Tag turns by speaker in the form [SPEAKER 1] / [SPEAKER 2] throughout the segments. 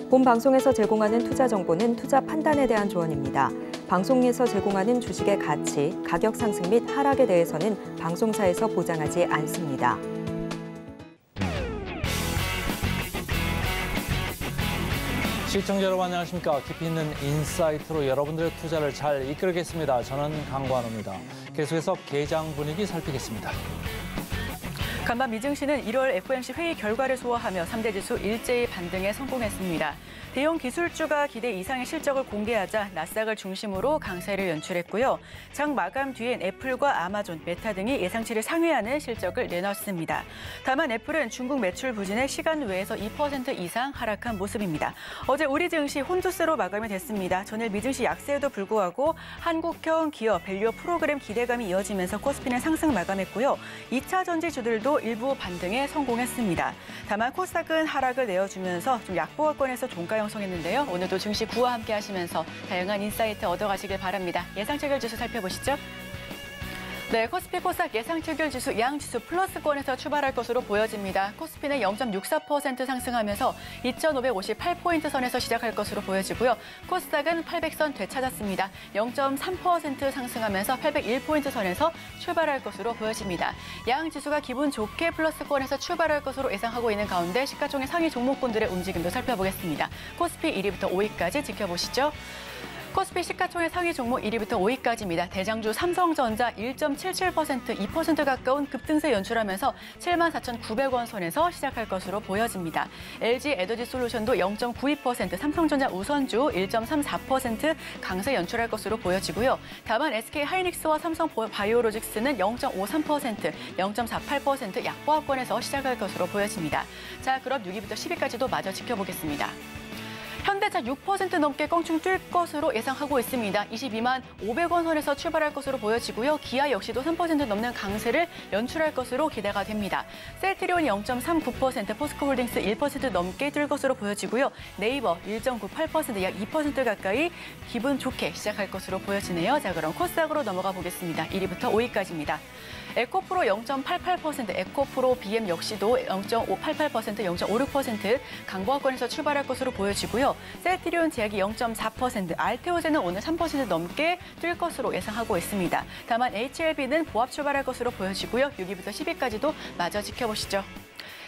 [SPEAKER 1] 본 방송에서 제공하는 투자 정보는 투자 판단에 대한 조언입니다. 방송에서 제공하는 주식의 가치, 가격 상승 및 하락에 대해서는 방송사에서 보장하지 않습니다.
[SPEAKER 2] 시청자 여러분 안녕하십니까. 깊이 있는 인사이트로 여러분들의 투자를 잘 이끌겠습니다. 저는 강관우입니다. 계속해서 개장 분위기 살피겠습니다.
[SPEAKER 3] 간밤 미증시는 1월 FOMC 회의 결과를 소화하며 3대 지수 일제히 반등에 성공했습니다. 대형 기술주가 기대 이상의 실적을 공개하자 나스닥을 중심으로 강세를 연출했고요. 장 마감 뒤엔 애플과 아마존, 메타 등이 예상치를 상회하는 실적을 내놨습니다. 다만 애플은 중국 매출 부진에 시간 외에서 2% 이상 하락한 모습입니다. 어제 우리 증시 혼조세로 마감이 됐습니다. 전일 미증시 약세에도 불구하고 한국형 기업 밸류 프로그램 기대감이 이어지면서 코스피는 상승 마감했고요. 2차 전지주들도 일부 반등에 성공했습니다. 다만 코스닥은 하락을 내어주면서 좀 약보합권에서 종가 형성했는데요. 오늘도 증시 구와 함께 하시면서 다양한 인사이트 얻어가시길 바랍니다. 예상 체결 지수 살펴보시죠. 네, 코스피 코스닥 예상 체결 지수 양지수 플러스권에서 출발할 것으로 보여집니다. 코스피는 0.64% 상승하면서 2,558포인트 선에서 시작할 것으로 보여지고요. 코스닥은 800선 되찾았습니다. 0.3% 상승하면서 801포인트 선에서 출발할 것으로 보여집니다. 양지수가 기분 좋게 플러스권에서 출발할 것으로 예상하고 있는 가운데 시가총액 상위 종목군들의 움직임도 살펴보겠습니다. 코스피 1위부터 5위까지 지켜보시죠. 코스피 시가총액 상위 종목 1위부터 5위까지입니다. 대장주 삼성전자 1.77%, 2% 가까운 급등세 연출하면서 74,900원 선에서 시작할 것으로 보여집니다. LG 에너지솔루션도 0.92%, 삼성전자 우선주 1.34% 강세 연출할 것으로 보여지고요. 다만 SK하이닉스와 삼성바이오로직스는 0.53%, 0.48% 약보합권에서 시작할 것으로 보여집니다. 자, 그럼 6위부터 10위까지도 마저 지켜보겠습니다. 현대차 6% 넘게 껑충 뛸 것으로 예상하고 있습니다. 22만 500원 선에서 출발할 것으로 보여지고요. 기아 역시도 3% 넘는 강세를 연출할 것으로 기대가 됩니다. 셀트리온이 0.39%, 포스코홀딩스 1% 넘게 뛸 것으로 보여지고요. 네이버 1.98%, 약 2% 가까이 기분 좋게 시작할 것으로 보여지네요. 자, 그럼 코스닥으로 넘어가 보겠습니다. 1위부터 5위까지입니다. 에코프로 0.88%, 에코프로 BM 역시도 0.588%, 0.56% 강보합권에서 출발할 것으로 보여지고요. 셀트리온 제약이 0.4%, 알테오제는 오늘 3% 넘게 뛸 것으로 예상하고 있습니다. 다만 HLB는 보합 출발할 것으로 보여지고요. 6위부터 10위까지도 마저 지켜보시죠.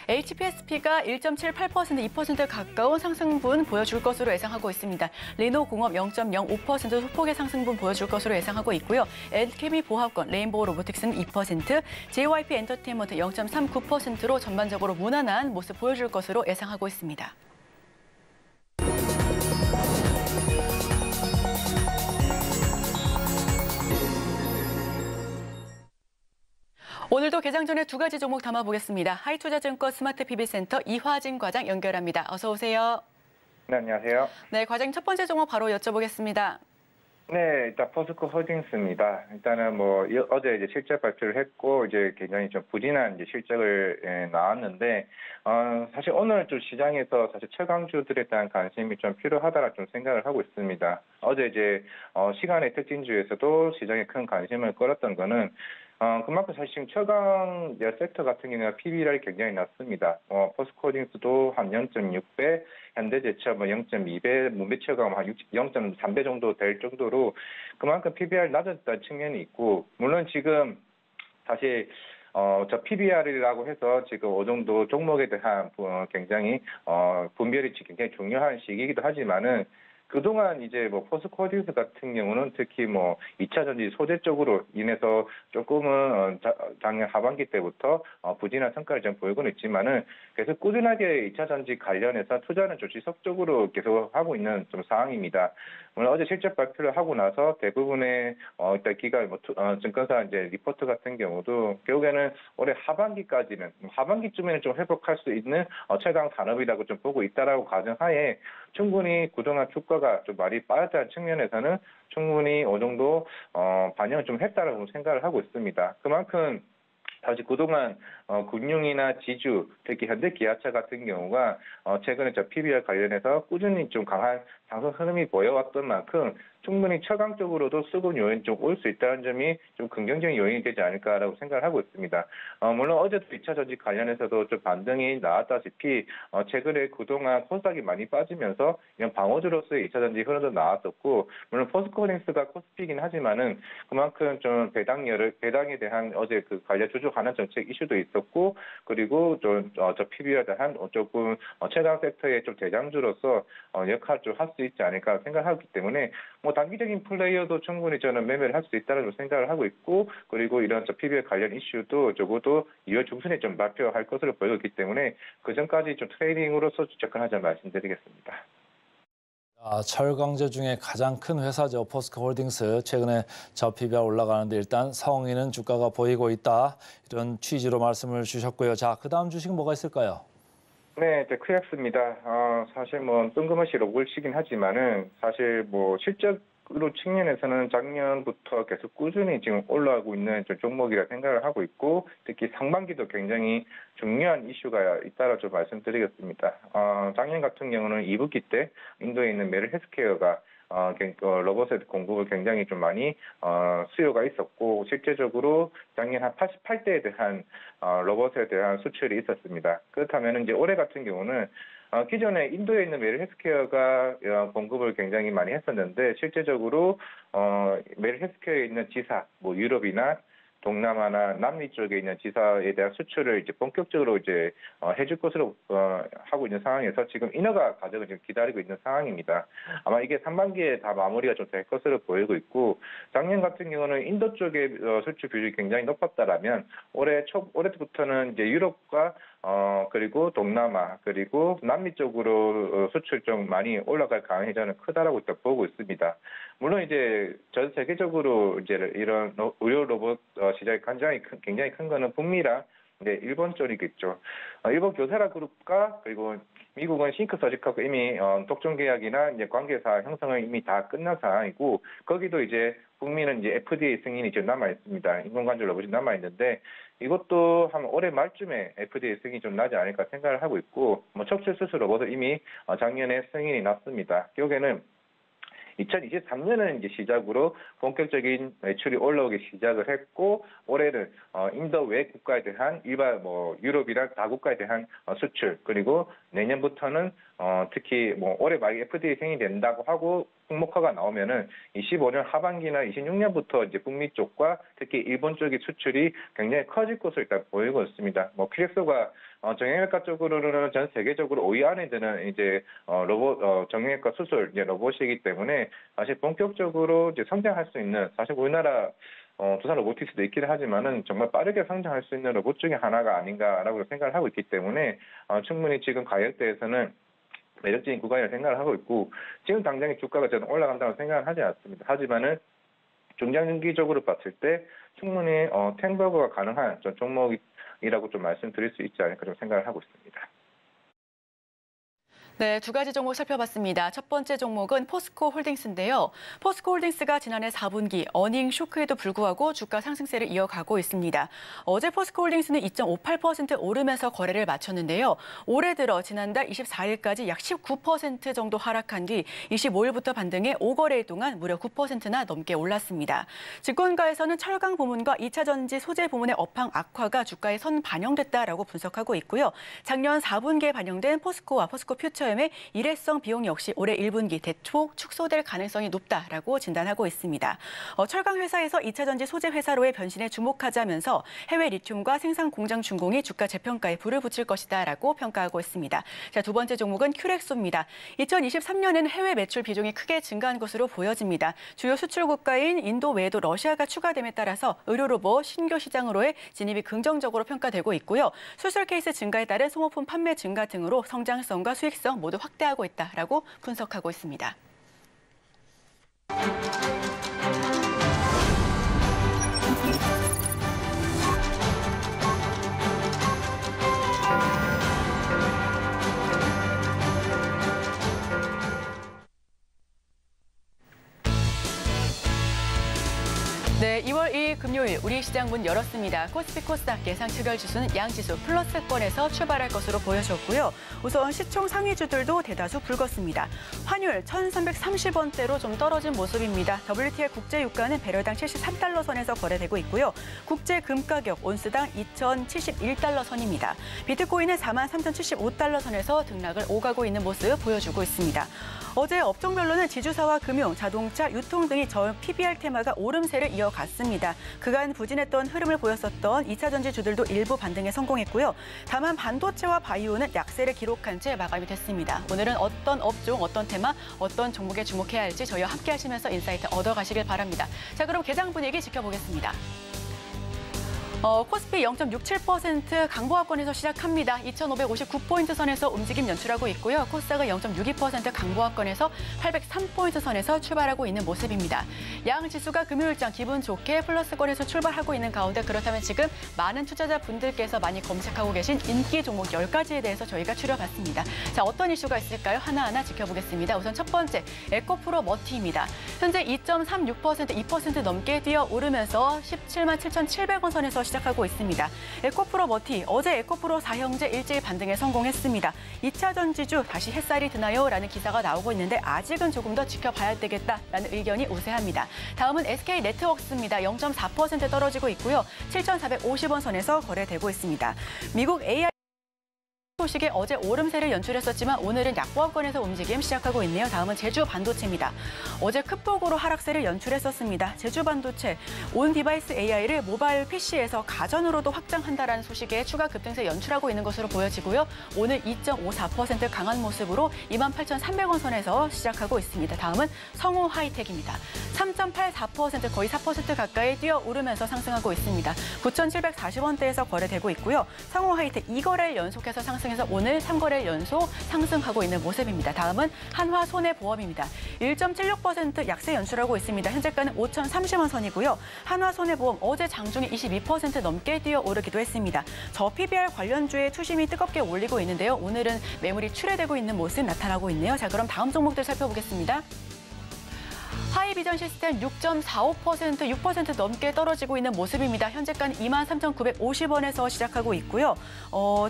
[SPEAKER 3] HPSP가 1.78%, 2% 가까운 상승분 보여줄 것으로 예상하고 있습니다. 리노공업 0.05% 소폭의 상승분 보여줄 것으로 예상하고 있고요. 엔케미 보합권, 레인보우 로보틱스는 2%, JYP 엔터테인먼트 0.39%로 전반적으로 무난한 모습 보여줄 것으로 예상하고 있습니다. 오늘도 개장 전에 두 가지 종목 담아보겠습니다. 하이투자증권 스마트 PB센터 이화진 과장 연결합니다. 어서 오세요.
[SPEAKER 4] 네, 안녕하세요.
[SPEAKER 3] 네, 과장님 첫 번째 종목 바로 여쭤보겠습니다.
[SPEAKER 4] 네, 일단 포스코 홀딩스입니다. 일단은 어제 이제 실적 발표를 했고 이제 굉장히 좀 부진한 이제 실적을 나왔는데 사실 오늘 좀 시장에서 사실 최강주들에 대한 관심이 좀 필요하다라 좀 생각을 하고 있습니다. 어제 이제 시간의 특징주에서도 시장에 큰 관심을 끌었던 거는 그만큼 사실 지금 최강 섹터 같은 경우는 PBR이 굉장히 낮습니다. 포스코홀딩스도 한 0.6배, 현대제철 0.2배, 문배철강 한 0.3배 정도 될 정도로 그만큼 PBR 낮았다는 측면이 있고, 물론 지금 사실 저 PBR이라고 해서 지금 어느 정도 종목에 대한 굉장히 분별이 굉장히 중요한 시기이기도 하지만은 그동안 이제 포스코홀딩스 같은 경우는 특히 2차 전지 소재 쪽으로 인해서 조금은 작년 하반기 때부터 부진한 성과를 좀 보이고는 있지만은 계속 꾸준하게 2차 전지 관련해서 투자는 좀 지속적으로 계속 하고 있는 좀 상황입니다. 물론 어제 실적 발표를 하고 나서 대부분의 일단 기관 증권사 이제 리포트 같은 경우도 결국에는 올해 하반기쯤에는 좀 회복할 수 있는 최강 산업이라고 좀 보고 있다라고 가정하에 충분히 그동안 주가가 좀 많이 빠졌다는 측면에서는 충분히 어느 정도 반영을 좀 했다라고 생각을 하고 있습니다. 그만큼 사실 그동안 금융이나 지주, 특히 현대기아차 같은 경우가 최근에 PBR 관련해서 꾸준히 좀 강한 상승 흐름이 보여왔던 만큼 충분히 처방적으로도 수급 요인이 좀 올 수 있다는 점이 좀 긍정적인 요인이 되지 않을까라고 생각을 하고 있습니다. 물론 어제도 2차 전지 관련해서도 좀 반등이 나왔다시피 최근에 그동안 코스닥이 많이 빠지면서 이런 방어주로서의 2차 전지 흐름도 나왔었고, 물론 포스코홀딩스가 코스피이긴 하지만은 그만큼 좀 배당에 대한 어제 그 관련 주주환원 정책 이슈도 있었고, 그리고 저 PBR에 대한 조금 최강 섹터의 좀 대장주로서 역할을 좀 할 수 있지 않을까 생각하기 때문에 단기적인 플레이어도 충분히 저는 매매를 할 수 있다는 생각을 하고 있고, 그리고 이런 PBR 관련 이슈도 적어도 2월 중순에 좀 발표할 것으로 보이고 있기 때문에 그 전까지 좀 트레이딩으로서 접근하자 말씀드리겠습니다.
[SPEAKER 2] 철강제 중에 가장 큰 회사죠. 포스코홀딩스. 최근에 PBR 올라가는데 일단 성인은 주가가 보이고 있다. 이런 취지로 말씀을 주셨고요. 자, 그다음 주식은 뭐가 있을까요?
[SPEAKER 4] 네, QX입니다. 사실 뜬금없이 로봇이긴 하지만은 사실 실적으로 측면에서는 작년부터 계속 꾸준히 지금 올라가고 있는 종목이라 생각을 하고 있고, 특히 상반기도 굉장히 중요한 이슈가 있다라 좀 말씀드리겠습니다. 작년 같은 경우는 2분기 때 인도에 있는 메르 헬스케어가 로봇의 공급을 굉장히 좀 많이 수요가 있었고, 실제적으로 작년 한 88대에 대한 로봇에 대한 수출이 있었습니다. 그렇다면 이제 올해 같은 경우는 기존에 인도에 있는 메르 헬스케어가 공급을 굉장히 많이 했었는데, 실제적으로 메르 헬스케어에 있는 지사, 유럽이나 동남아나 남미 쪽에 있는 지사에 대한 수출을 이제 본격적으로 해줄 것으로 하고 있는 상황에서 지금 인허가 과정을 지금 기다리고 있는 상황입니다. 아마 이게 상반기에 다 마무리가 좀 될 것으로 보이고 있고, 작년 같은 경우는 인도 쪽의 수출 비율이 굉장히 높았다라면 올해부터는 이제 유럽과 그리고 동남아 그리고 남미 쪽으로 수출 좀 많이 올라갈 가능성이 저는 크다라고 일단 보고 있습니다. 물론 이제 전 세계적으로 이제 이런 의료 로봇 시장이 굉장히 큰 거는 북미랑 일본 쪽이겠죠. 일본 교세라 그룹과 그리고 미국은 싱크 서지컬하고 이미 독점 계약이나 이제 관계사 형성은 이미 다 끝난 상황이고, 거기도 이제 북미는 이제 FDA 승인이 지금 남아 있습니다. 인공관절 로봇이 남아 있는데, 이것도 한 올해 말쯤에 FDA 승인이 좀 나지 않을까 생각을 하고 있고, 척추 수술 로봇은 이미 작년에 승인이 났습니다. 결국에는 2023년은 이제 시작으로 본격적인 매출이 올라오기 시작을 했고, 올해는 인도 외 국가에 대한 일반 유럽이랑 다국가에 대한 수출, 그리고 내년부터는 특히 올해 말에 FDA 승인이 된다고 하고 항목화가 나오면은 25년 하반기나 26년부터 이제 북미 쪽과 특히 일본 쪽의 수출이 굉장히 커질 것으로 일단 보이고 있습니다. QX가 정형외과 쪽으로는 전 세계적으로 5위 안에 드는 이제 로봇 정형외과 수술 이제 로봇이기 때문에 사실 본격적으로 이제 성장할 수 있는, 사실 우리나라 두산 로보틱스도 있긴 하지만은 정말 빠르게 성장할 수 있는 로봇 중에 하나가 아닌가라고 생각을 하고 있기 때문에 충분히 지금 가격대에서는 매력적인 구간이라고 생각을 하고 있고, 지금 당장의 주가가 저는 올라간다고 생각은 하지 않습니다. 하지만은 중장기적으로 봤을 때 충분히 템버거가 가능한 종목이라고 좀 말씀드릴 수 있지 않을까 좀 생각을 하고 있습니다.
[SPEAKER 3] 네, 두 가지 종목 살펴봤습니다. 첫 번째 종목은 포스코홀딩스인데요. 포스코홀딩스가 지난해 4분기 어닝 쇼크에도 불구하고 주가 상승세를 이어가고 있습니다. 어제 포스코홀딩스는 2.58% 오르면서 거래를 마쳤는데요. 올해 들어 지난달 24일까지 약 19% 정도 하락한 뒤 25일부터 반등해 5거래일 동안 무려 9%나 넘게 올랐습니다. 증권가에서는 철강 부문과 2차 전지 소재 부문의 업황 악화가 주가에 선 반영됐다라고 분석하고 있고요. 작년 4분기에 반영된 포스코와 포스코 퓨처 일회성 비용 역시 올해 1분기 대폭 축소될 가능성이 높다라고 진단하고 있습니다. 철강 회사에서 2차 전지 소재 회사로의 변신에 주목하자면서 해외 리튬과 생산 공장 준공이 주가 재평가에 불을 붙일 것이다라고 평가하고 있습니다. 자, 두 번째 종목은 큐렉소입니다. 2023년엔 해외 매출 비중이 크게 증가한 것으로 보여집니다. 주요 수출 국가인 인도 외에도 러시아가 추가됨에 따라서 의료 로봇 신규 시장으로의 진입이 긍정적으로 평가되고 있고요. 수술 케이스 증가에 따른 소모품 판매 증가 등으로 성장성과 수익성 모두 확대하고 있다라고 분석하고 있습니다. 네, 네, 2월 2일 금요일 우리 시장 문 열었습니다. 코스피 코스닥 예상 체결 지수는 양지수 플러스권에서 출발할 것으로 보여졌고요. 우선 시총 상위주들도 대다수 붉었습니다. 환율 1,330원대로 좀 떨어진 모습입니다. WTI 국제 유가는 배럴당 73달러 선에서 거래되고 있고요. 국제 금 가격 온스당 2,071달러 선입니다. 비트코인은 43,075달러 선에서 등락을 오가고 있는 모습 보여주고 있습니다. 어제 업종별로는 지주사와 금융, 자동차, 유통 등이 전 PBR 테마가 오름세를 이어갔습니다. 그간 부진했던 흐름을 보였었던 2차전지 주들도 일부 반등에 성공했고요. 다만 반도체와 바이오는 약세를 기록한 채 마감이 됐습니다. 오늘은 어떤 업종, 어떤 테마, 어떤 종목에 주목해야 할지 저희와 함께 하시면서 인사이트 얻어가시길 바랍니다. 자, 그럼 개장 분위기 지켜보겠습니다. 코스피 0.67% 강보합권에서 시작합니다. 2,559포인트 선에서 움직임 연출하고 있고요. 코스닥은 0.62% 강보합권에서 803포인트 선에서 출발하고 있는 모습입니다. 양 지수가 금요일장 기분 좋게 플러스권에서 출발하고 있는 가운데 그렇다면 지금 많은 투자자분들께서 많이 검색하고 계신 인기 종목 10가지에 대해서 저희가 추려봤습니다. 자, 어떤 이슈가 있을까요? 하나하나 지켜보겠습니다. 우선 첫 번째, 에코프로 머티입니다. 현재 2.36%, 2% 넘게 뛰어오르면서 17만 7,700원 선에서 시작하고 있습니다. 에코프로 머티, 어제 에코프로 4형제 일제히 반등에 성공했습니다. 2차 전지주 다시 햇살이 드나요? 라는 기사가 나오고 있는데 아직은 조금 더 지켜봐야 되겠다라는 의견이 우세합니다. 다음은 SK네트워크스입니다. 0.4% 떨어지고 있고요. 7,450원 선에서 거래되고 있습니다. 미국 AI 소식에 어제 오름세를 연출했었지만 오늘은 약보합권에서 움직임 시작하고 있네요. 다음은 제주 반도체입니다. 어제 큰 폭으로 하락세를 연출했었습니다. 제주 반도체, 온 디바이스 AI를 모바일 PC에서 가전으로도 확장한다라는 소식에 추가 급등세 연출하고 있는 것으로 보여지고요. 오늘 2.54% 강한 모습으로 28,300원 선에서 시작하고 있습니다. 다음은 성우 하이텍입니다. 3.84% 거의 4% 가까이 뛰어오르면서 상승하고 있습니다. 9,740원대에서 거래되고 있고요. 성우 하이텍 2거래일 연속해서 상승해서 오늘 3거래일 연속 상승하고 있는 모습입니다. 다음은 한화손해보험입니다. 1.76% 약세 연출하고 있습니다. 현재가는 5,030원 선이고요. 한화손해보험 어제 장중에 22% 넘게 뛰어오르기도 했습니다. 저 PBR 관련주의 투심이 뜨겁게 올리고 있는데요. 오늘은 매물이 출회되고 있는 모습 나타나고 있네요. 자, 그럼 다음 종목들 살펴보겠습니다. 하이비전 시스템 6.45%, 6% 넘게 떨어지고 있는 모습입니다. 현재가는 23,950원에서 시작하고 있고요.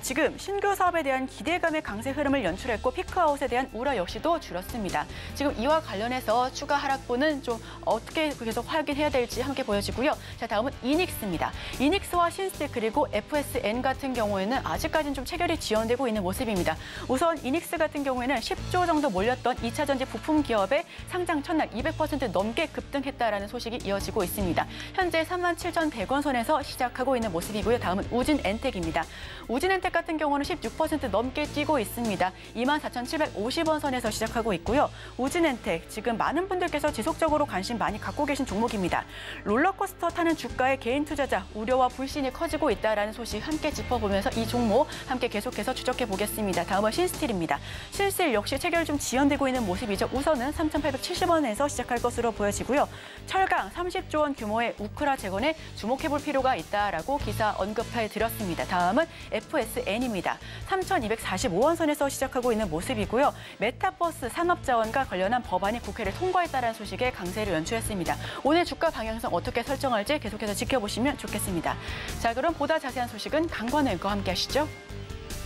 [SPEAKER 3] 지금 신규 사업에 대한 기대감의 강세 흐름을 연출했고 피크아웃에 대한 우려 역시도 줄었습니다. 지금 이와 관련해서 추가 하락분은 좀 어떻게 계속 확인해야 될지 함께 보여지고요. 자, 다음은 이닉스입니다. 이닉스와 신스틸 그리고 FSN 같은 경우에는 아직까지는 좀 체결이 지연되고 있는 모습입니다. 우선 이닉스 같은 경우에는 10조 정도 몰렸던 2차 전지 부품 기업의 상장 첫날 200% 넘게 급등했다라는 소식이 이어지고 있습니다. 현재 37,100원 선에서 시작하고 있는 모습이고요. 다음은 우진엔텍입니다. 우진엔텍 같은 경우는 16% 넘게 뛰고 있습니다. 24,750원 선에서 시작하고 있고요. 우진엔텍 지금 많은 분들께서 지속적으로 관심 많이 갖고 계신 종목입니다. 롤러코스터 타는 주가의 개인 투자자 우려와 불신이 커지고 있다라는 소식 함께 짚어보면서 이 종목 함께 계속해서 추적해 보겠습니다. 다음은 신스틸입니다. 신스틸 역시 체결 좀 지연되고 있는 모습이죠. 우선은 3,870원에서 시작할 것으로 보여지고요. 철강 30조 원 규모의 우크라 재건에 주목해볼 필요가 있다라고 기사 언급해 드렸습니다. 다음은 FSN입니다. 3,245원 선에서 시작하고 있는 모습이고요. 메타버스 산업자원과 관련한 법안이 국회를 통과했다는 소식에 강세를 연출했습니다. 오늘 주가 방향성 어떻게 설정할지 계속해서 지켜보시면 좋겠습니다. 자, 그럼 보다 자세한 소식은 강관우 앵커와 함께 하시죠.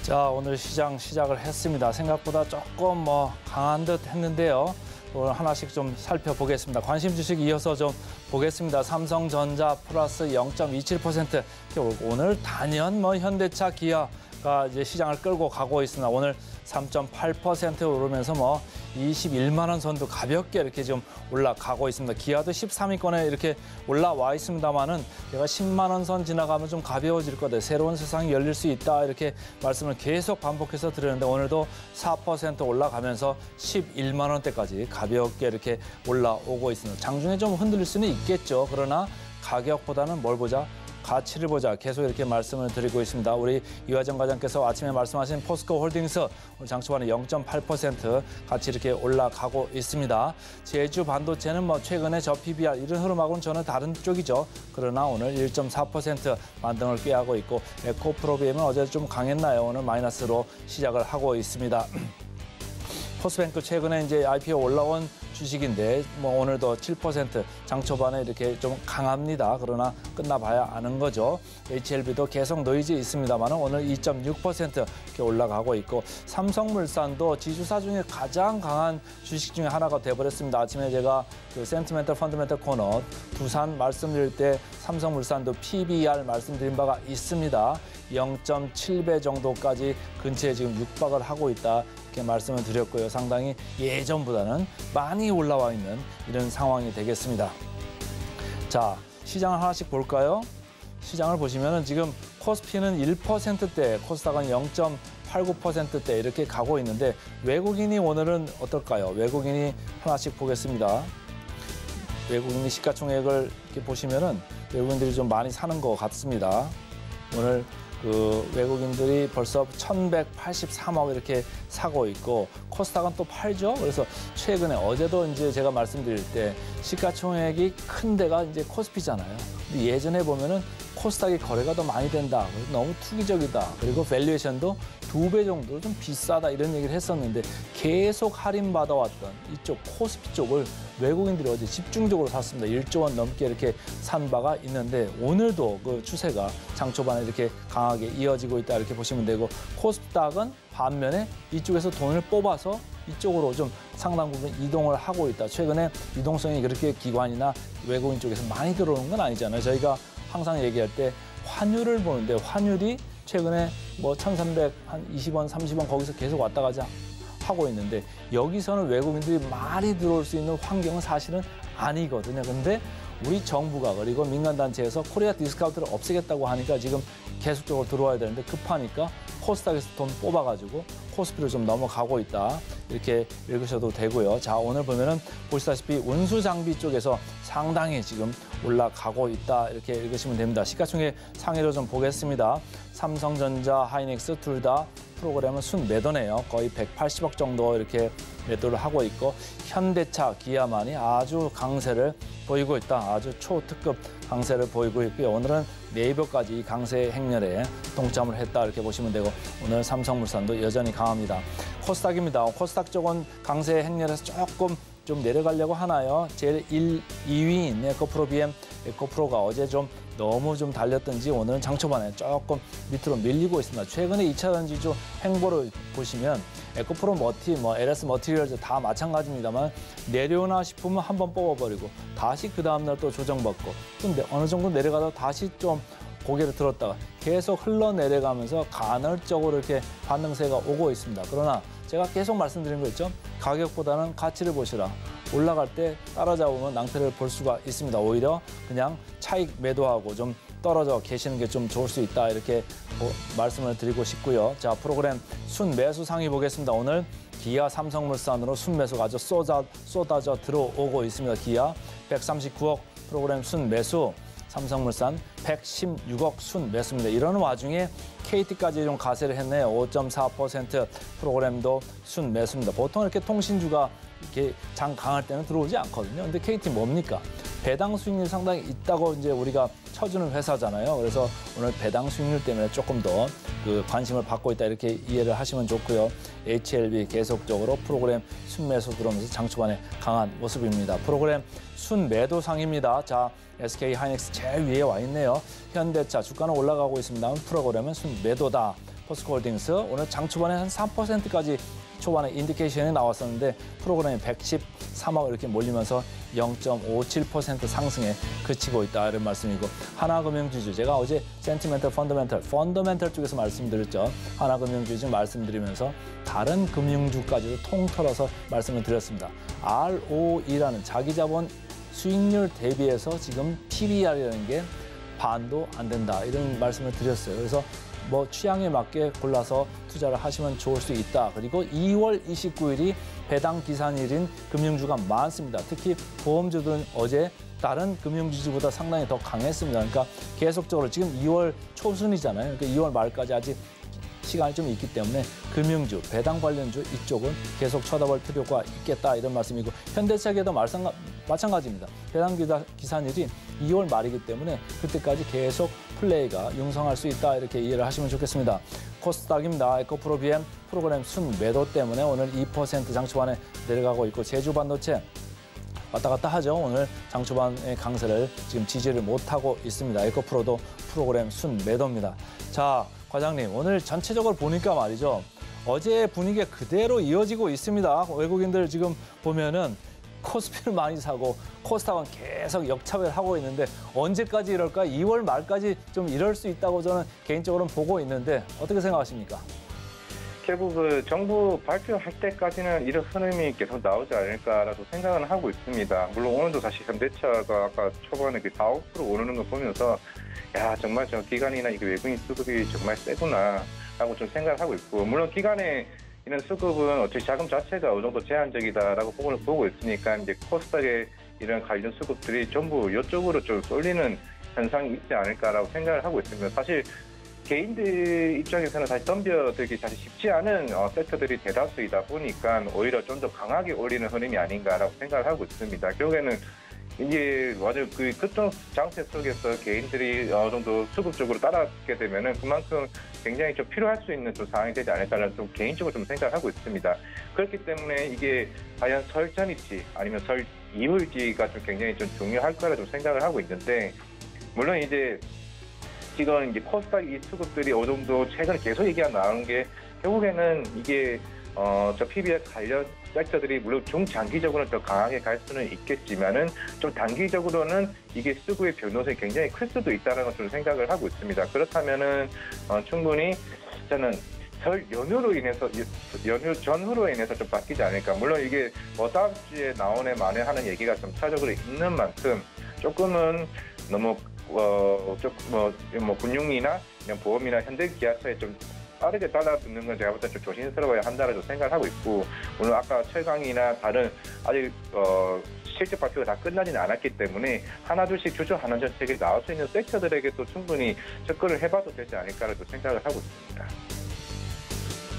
[SPEAKER 2] 자, 오늘 시작을 했습니다. 생각보다 조금 강한 듯 했는데요. 오늘 하나씩 좀 살펴보겠습니다. 관심 주식 이어서 좀 보겠습니다. 삼성전자 플러스 0.27%. 오늘 단연 현대차, 기아가 이제 시장을 끌고 가고 있습니다. 오늘 3.8% 오르면서 21만 원 선도 가볍게 이렇게 좀 올라가고 있습니다. 기아도 13위권에 이렇게 올라와 있습니다만은 제가 10만 원 선 지나가면 좀 가벼워질 거다. 새로운 세상이 열릴 수 있다. 이렇게 말씀을 계속 반복해서 드렸는데 오늘도 4% 올라가면서 11만 원대까지 가볍게 이렇게 올라오고 있습니다. 장중에 좀 흔들릴 수는 있겠죠. 그러나 가격보다는 뭘 보자? 가치를 보자. 계속 이렇게 말씀을 드리고 있습니다. 우리 이화정 과장께서 아침에 말씀하신 포스코 홀딩스 오늘 장 초반에 0.8% 같이 이렇게 올라가고 있습니다. 제주 반도체는 최근에 저 PBR 이런 흐름하고는 전혀 다른 쪽이죠. 그러나 오늘 1.4% 반등을 꾀하고 있고 에코프로비엠은 어제 좀 강했나요? 오늘 마이너스로 시작을 하고 있습니다. 포스뱅크 최근에 이제 IPO 올라온 주식인데 뭐 오늘도 7% 장 초반에 이렇게 좀 강합니다. 그러나 끝나봐야 아는 거죠. HLB도 계속 노이즈 있습니다만 오늘 2.6% 이렇게 올라가고 있고 삼성물산도 지주사 중에 가장 강한 주식 중에 하나가 돼버렸습니다. 아침에 제가 그 센티멘털 펀더멘털 코너 두산 말씀드릴 때 삼성물산도 PBR 말씀드린 바가 있습니다. 0.7배 정도까지 근처에 지금 육박을 하고 있다. 이렇게 말씀을 드렸고요. 상당히 예전보다는 많이 올라와 있는 이런 상황이 되겠습니다. 자, 시장을 하나씩 볼까요? 시장을 보시면은 지금 코스피는 1%대, 코스닥은 0.89%대 이렇게 가고 있는데 외국인이 오늘은 어떨까요? 외국인이 하나씩 보겠습니다. 외국인이 시가총액을 이렇게 보시면은 외국인들이 좀 많이 사는 것 같습니다. 오늘 그 외국인들이 벌써 1,183억 이렇게 사고 있고 코스닥은 또 팔죠. 그래서 최근에 어제도 이제 제가 말씀드릴 때 시가총액이 큰 데가 이제 코스피잖아요. 근데 예전에 보면은 코스닥이 거래가 더 많이 된다. 그래서 너무 투기적이다. 그리고 밸류에이션도 2배 정도 좀 비싸다 이런 얘기를 했었는데 계속 할인 받아왔던 이쪽 코스피 쪽을 외국인들이 어제 집중적으로 샀습니다. 1조 원 넘게 이렇게 산 바가 있는데 오늘도 그 추세가 장 초반에 이렇게 강하게 이어지고 있다 이렇게 보시면 되고 코스닥은 반면에 이쪽에서 돈을 뽑아서 이쪽으로 좀 상당 부분 이동을 하고 있다. 최근에 유동성이 그렇게 기관이나 외국인 쪽에서 많이 들어오는 건 아니잖아요. 저희가 항상 얘기할 때 환율을 보는데 환율이 최근에 뭐 1,320원, 30원 거기서 계속 왔다 가자 하고 있는데 여기서는 외국인들이 많이 들어올 수 있는 환경은 사실은 아니거든요. 근데 우리 정부가 그리고 민간단체에서 코리아 디스카운트를 없애겠다고 하니까 지금 계속적으로 들어와야 되는데 급하니까 코스닥에서 돈 뽑아가지고 코스피로 좀 넘어가고 있다. 이렇게 읽으셔도 되고요. 자, 오늘 보면은 보시다시피 운수장비 쪽에서 상당히 지금 올라가고 있다. 이렇게 읽으시면 됩니다. 시가총액 상위로 좀 보겠습니다. 삼성전자, 하이닉스 둘 다 프로그램은 순매도네요. 거의 180억 정도 이렇게 매도를 하고 있고 현대차, 기아만이 아주 강세를 보이고 있다. 아주 초특급 강세를 보이고 있고요. 오늘은 네이버까지 강세 행렬에 동참을 했다 이렇게 보시면 되고 오늘 삼성물산도 여전히 강합니다. 코스닥입니다. 코스닥 쪽은 강세 행렬에서 조금 좀 내려가려고 하나요? 제일 2위인 에코프로 BM, 에코프로가 어제 좀 너무 좀 달렸던지 오늘은 장 초반에 조금 밑으로 밀리고 있습니다. 최근에 2차 전지주 행보를 보시면 에코프로 머티, LS 머티리얼즈 다 마찬가지입니다만 내려오나 싶으면 한번 뽑아버리고 다시 그 다음날 또 조정받고 근데 어느 정도 내려가다 다시 좀 고개를 들었다가 계속 흘러내려가면서 간헐적으로 이렇게 반등세가 오고 있습니다. 그러나 제가 계속 말씀드린 거 있죠? 가격보다는 가치를 보시라. 올라갈 때 따라잡으면 낭패를 볼 수가 있습니다. 오히려 그냥 차익 매도하고 좀 떨어져 계시는 게 좀 좋을 수 있다. 이렇게 말씀을 드리고 싶고요. 자, 프로그램 순매수 상위 보겠습니다. 오늘 기아, 삼성물산으로 순매수가 아주 쏟아져 들어오고 있습니다. 기아 139억 프로그램 순매수. 삼성물산 116억 순매수입니다. 이러는 와중에 KT까지 좀 가세를 했네요. 5.4% 프로그램도 순매수입니다. 보통 이렇게 통신주가 이렇게 장 강할 때는 들어오지 않거든요. 근데 KT 뭡니까? 배당 수익률이 상당히 있다고 이제 우리가 쳐주는 회사잖아요. 그래서 오늘 배당 수익률 때문에 조금 더 그 관심을 받고 있다 이렇게 이해를 하시면 좋고요. HLB 계속적으로 프로그램 순매수 들어오면서 장 초반에 강한 모습입니다. 프로그램 순매도상입니다. 자, SK 하이닉스 제일 위에 와 있네요. 현대차 주가는 올라가고 있습니다. 프로그램은 순매도다. 포스코홀딩스 오늘 장 초반에 한 3%까지 초반에 인디케이션이 나왔었는데 프로그램이 113억 이렇게 몰리면서 0.57% 상승에 그치고 있다 이런 말씀이고 하나금융지주 제가 어제 센티멘털 펀더멘털 쪽에서 말씀드렸죠. 하나금융지주 말씀드리면서 다른 금융주까지도 통틀어서 말씀을 드렸습니다. ROE라는 자기자본 수익률 대비해서 지금 PBR이라는 게 반도 안 된다 이런 말씀을 드렸어요. 그래서 뭐 취향에 맞게 골라서 투자를 하시면 좋을 수 있다. 그리고 2월 29일이 배당 기산일인 금융주가 많습니다. 특히 보험주들은 어제 다른 금융주주보다 상당히 더 강했습니다. 그러니까 계속적으로 지금 2월 초순이잖아요. 그러니까 2월 말까지 아직 시간이 좀 있기 때문에 금융주, 배당 관련주 이쪽은 계속 쳐다볼 필요가 있겠다 이런 말씀이고 현대차계도 마찬가지입니다. 배당 기산일이 2월 말이기 때문에 그때까지 계속 플레이가 융성할 수 있다 이렇게 이해를 하시면 좋겠습니다. 코스닥입니다. 에코프로 BM 프로그램 순매도 때문에 오늘 2% 장초반에 내려가고 있고 제주 반도체 왔다 갔다 하죠. 오늘 장초반의 강세를 지금 지지를 못하고 있습니다. 에코프로도 프로그램 순매도입니다. 자, 과장님, 오늘 전체적으로 보니까 말이죠. 어제 분위기가 그대로 이어지고 있습니다. 외국인들 지금 보면은 코스피를 많이 사고 코스닥은 계속 역차별하고 있는데 언제까지 이럴까? 2월 말까지 좀 이럴 수 있다고 저는 개인적으로는 보고 있는데 어떻게 생각하십니까?
[SPEAKER 4] 결국 그 정부 발표할 때까지는 이런 흐름이 계속 나오지 않을까라고 생각은 하고 있습니다. 물론 오늘도 사실 현대차가 아까 초반에 4, 5% 오르는 거 보면서 야, 정말 저 기관이나 이게 외국인 수급이 정말 세구나라고 좀 생각을 하고 있고, 물론 기관의 이런 수급은 어차피 자금 자체가 어느 정도 제한적이다라고 보고 있으니까 이제 코스닥의 이런 관련 수급들이 전부 이쪽으로 좀 쏠리는 현상이 있지 않을까라고 생각을 하고 있습니다. 사실 개인들 입장에서는 사실 덤벼들기 사실 쉽지 않은 섹터들이 대다수이다 보니까 오히려 좀 더 강하게 올리는 흐름이 아닌가라고 생각을 하고 있습니다. 결국에는 이게 완전 그 급등 장세 속에서 개인들이 어느 정도 수급적으로 따라가게 되면은 그만큼 굉장히 좀 필요할 수 있는 좀 상황이 되지 않을까라는 좀 개인적으로 좀 생각을 하고 있습니다. 그렇기 때문에 이게 과연 설 전일지 아니면 설 이후일지가 좀 굉장히 좀 중요할 거라 좀 생각을 하고 있는데, 물론 이제 지금 이제 코스닥 이 수급들이 어느 정도 최근에 계속 얘기가 나오는 게 결국에는 이게 저 PBR 관련 섹터들이 물론 중장기적으로는 더 강하게 갈 수는 있겠지만은 좀 단기적으로는 이게 수급의 변동성이 굉장히 클 수도 있다는 걸 좀 생각을 하고 있습니다. 그렇다면은 충분히 저는 설 연휴로 인해서 연휴 전후로 인해서 좀 바뀌지 않을까. 물론 이게 뭐 다음 주에 나오네 마네 하는 얘기가 좀 차적으로 있는 만큼 조금은 너무 금융이나 보험이나 현대기아차에 좀 빠르게 따라붙는 건 제가 볼 때 좀 조심스러워야 한다고 생각을 하고 있고, 오늘 아까 최강이나 다른 아직 실제 발표가 다 끝나지는 않았기 때문에 하나둘씩 주저하는 정책이 나올 수 있는 섹터들에게도 충분히 접근을 해봐도 되지 않을까라고 생각을 하고 있습니다.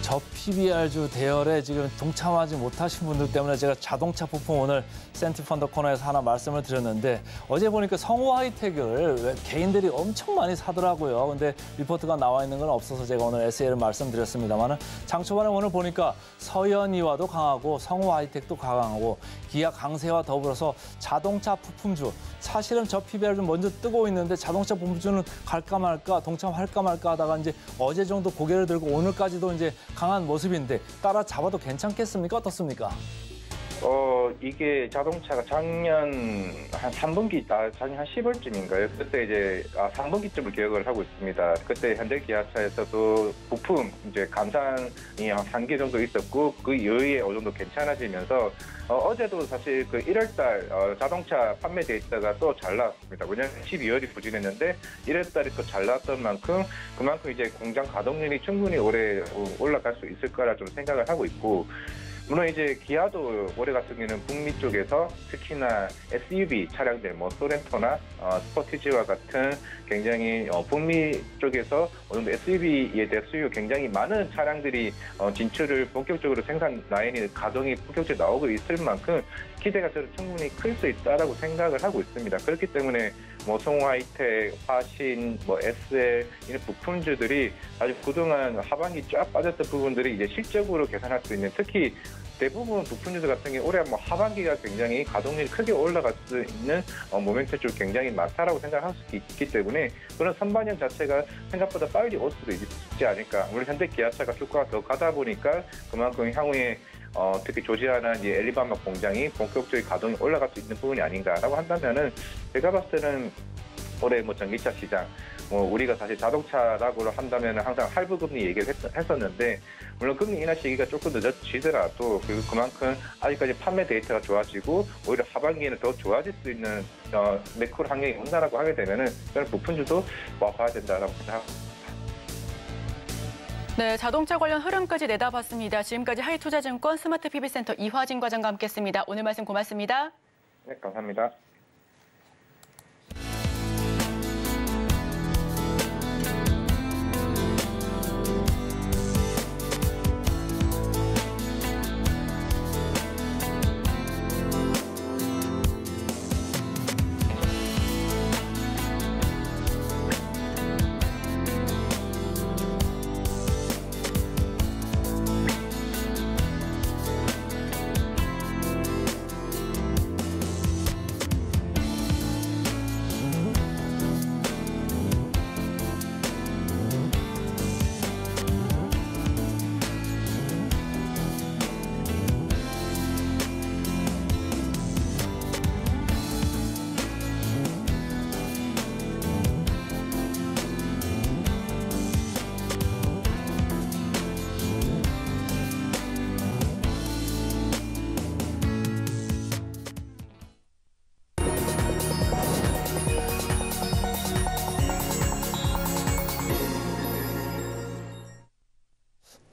[SPEAKER 2] 저 PBR주 대열에 지금 동참하지 못하신 분들 때문에 제가 자동차 부품 오늘 센티펀드 코너에서 하나 말씀을 드렸는데, 어제 보니까 성우 하이텍을 개인들이 엄청 많이 사더라고요. 근데 리포트가 나와 있는 건 없어서 제가 오늘 SL을 말씀드렸습니다만, 장초반에 오늘 보니까 서현이와도 강하고 성우 하이텍도 강하고 기아 강세와 더불어서 자동차 부품주, 사실은 저 PBR 좀 먼저 뜨고 있는데 자동차 부품주는 갈까 말까 동참할까 말까 하다가 이제 어제 정도 고개를 들고 오늘까지도 이제 강한 모습인데 따라잡아도 괜찮겠습니까? 어떻습니까?
[SPEAKER 4] 이게 자동차가 작년 한 3분기, 작년 한 10월쯤인가요? 그때 이제 3분기쯤을 기억을 하고 있습니다. 그때 현대기아차에서도 부품 이제 감산이 한 3개 정도 있었고, 그 이후에 어느 정도 괜찮아지면서 어제도 사실 그 1월달 자동차 판매 데이터가 또 잘 나왔습니다. 왜냐하면 12월이 부진했는데 1월달이 또 잘 나왔던 만큼 그만큼 이제 공장 가동률이 충분히 올해 올라갈 수 있을 거라 좀 생각을 하고 있고, 물론 이제 기아도 올해 같은 경우에는 북미 쪽에서 특히나 SUV 차량들, 뭐 소렌토나 스포티지와 같은 굉장히 북미 쪽에서 어느 정도 SUV에 대한 수요 굉장히 많은 차량들이 진출을 본격적으로 생산 라인이 가동이 본격적으로 나오고 있을 만큼 기대가 저는 충분히 클 수 있다라고 생각을 하고 있습니다. 그렇기 때문에 뭐 성화이텍, 화신, 뭐 SL 이런 부품주들이 아주 그동안 하반기 쫙 빠졌던 부분들이 이제 실적으로 개선할 수 있는, 특히 대부분 부품주들 같은 경우 올해 뭐 하반기가 굉장히 가동률이 크게 올라갈 수 있는 모멘텀이 굉장히 많다라고 생각할 수 있기 때문에 그런 선반년 자체가 생각보다 빨리 올 수도 있지 않을까. 물론 현대 기아차가 주가가 더 가다 보니까 그만큼 향후에 특히 조지아나 이제 엘리바마 공장이 본격적인 가동이 올라갈 수 있는 부분이 아닌가라고 한다면은 제가 봤을 때는 올해 뭐 전기차 시장, 뭐 우리가 사실 자동차라고 한다면 항상 할부 금리 얘기를 했었는데, 물론 금리 인하 시기가 조금 늦어지더라도 그만큼 아직까지 판매 데이터가 좋아지고 오히려 하반기에는 더 좋아질 수 있는 매크로 환경이 온다라고 하게 되면은 저는 부품주도 와봐야 된다라고 생각합니다.
[SPEAKER 3] 네, 자동차 관련 흐름까지 내다봤습니다. 지금까지 하이투자증권 스마트 PB센터 이화진 과장과 함께했습니다. 오늘 말씀 고맙습니다.
[SPEAKER 4] 네, 감사합니다.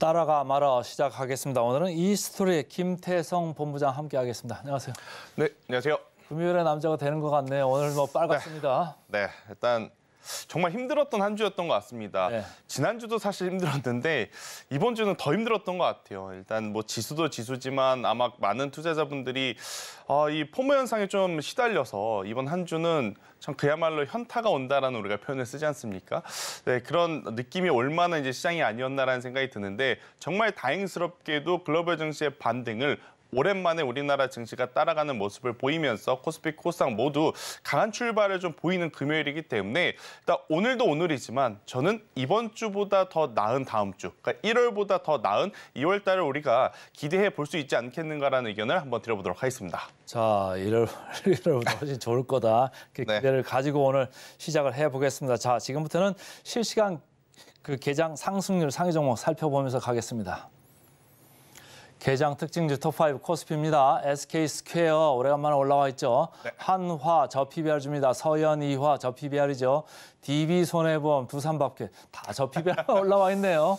[SPEAKER 2] 따라가 말아 시작하겠습니다. 오늘은 이스토리의 김태성 본부장 함께하겠습니다. 안녕하세요.
[SPEAKER 5] 네, 안녕하세요.
[SPEAKER 2] 금요일에 남자가 되는 것 같네요. 오늘 뭐 빨갛습니다.
[SPEAKER 5] 네, 일단 정말 힘들었던 한 주였던 것 같습니다.
[SPEAKER 2] 네.
[SPEAKER 5] 지난주도 사실 힘들었는데 이번 주는 더 힘들었던 것 같아요. 일단 뭐 지수도 지수지만 아마 많은 투자자분들이 이 포모 현상에 좀 시달려서 이번 한 주는 참 그야말로 현타가 온다라는 우리가 표현을 쓰지 않습니까? 네, 그런 느낌이 올 만한 이제 시장이 아니었나라는 생각이 드는데 정말 다행스럽게도 글로벌 증시의 반등을 오랜만에 우리나라 증시가 따라가는 모습을 보이면서 코스피, 코스닥 모두 강한 출발을 좀 보이는 금요일이기 때문에 일단 오늘도 오늘이지만 저는 이번 주보다 더 나은 다음 주, 그러니까 1월보다 더 나은 2월 달을 우리가 기대해 볼 수 있지 않겠는가라는 의견을 한번 드려보도록 하겠습니다.
[SPEAKER 2] 자, 1월보다 훨씬 좋을 거다. 그
[SPEAKER 5] 네.
[SPEAKER 2] 기대를 가지고 오늘 시작을 해보겠습니다. 자, 지금부터는 실시간 그 개장 상승률 상위 종목 살펴보면서 가겠습니다. 개장 특징주 톱5 코스피입니다. SK스퀘어 오래간만에 올라와 있죠.
[SPEAKER 5] 네.
[SPEAKER 2] 한화 저 PBR주입니다. 서현이화 저 PBR이죠. DB손해보험, 두산밥켓 다 저 PBR만 올라와 있네요.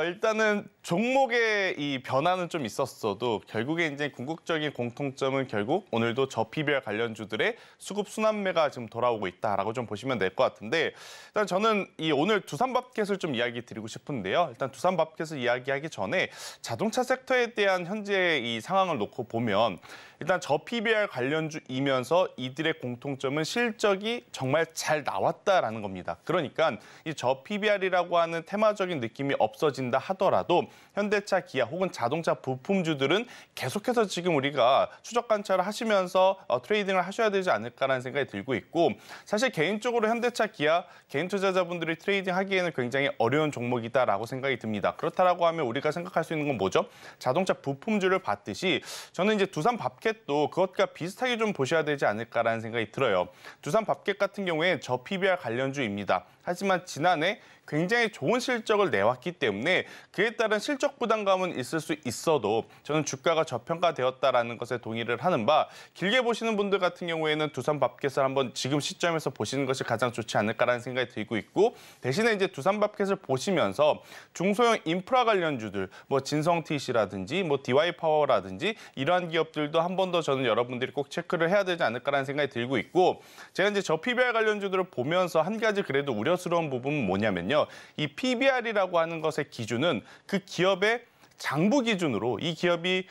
[SPEAKER 5] 일단은 종목의 이 변화는 좀 있었어도 결국에 이제 궁극적인 공통점은 결국 오늘도 저 PBR 관련주들의 수급 순환매가 지금 돌아오고 있다라고 좀 보시면 될 것 같은데 일단 저는 이 오늘 두산밥켓을 좀 이야기 드리고 싶은데요. 일단 두산밥켓을 이야기하기 전에 자동차 섹터에 대한 현재 이 상황을 놓고 보면 일단 저 PBR 관련주이면서 이들의 공통점은 실적이 정말 잘 나왔다라는 겁니다. 그러니까 이 저 PBR이라고 하는 테마적인 느낌이 없어진다 하더라도 현대차, 기아 혹은 자동차 부품주들은 계속해서 지금 우리가 추적 관찰을 하시면서 트레이딩을 하셔야 되지 않을까라는 생각이 들고 있고 사실 개인적으로 현대차, 기아 개인 투자자분들이 트레이딩 하기에는 굉장히 어려운 종목이다라고 생각이 듭니다. 그렇다라고 하면 우리가 생각할 수 있는 건 뭐죠? 자동차 부품주를 봤듯이 저는 이제 두산 밥켓도 그것과 비슷하게 좀 보셔야 되지 않을까라는 생각이 들어요. 두산 밥켓 같은 경우에 저 PBR 관련주입니다. 하지만 지난해 굉장히 좋은 실적을 내왔기 때문에 그에 따른 실적 부담감은 있을 수 있어도 저는 주가가 저평가되었다라는 것에 동의를 하는 바 길게 보시는 분들 같은 경우에는 두산 밥켓을 한번 지금 시점에서 보시는 것이 가장 좋지 않을까라는 생각이 들고 있고 대신에 이제 두산 밥켓을 보시면서 중소형 인프라 관련주들 뭐 진성TC라든지 뭐 DY파워라든지 이러한 기업들도 한 번 더 저는 여러분들이 꼭 체크를 해야 되지 않을까라는 생각이 들고 있고 제가 이제 저 PBR 관련주들을 보면서 한 가지 그래도 우려스러운 부분은 뭐냐면요. 이 PBR이라고 하는 것의 기준은 그 기업의 장부 기준으로 이 기업이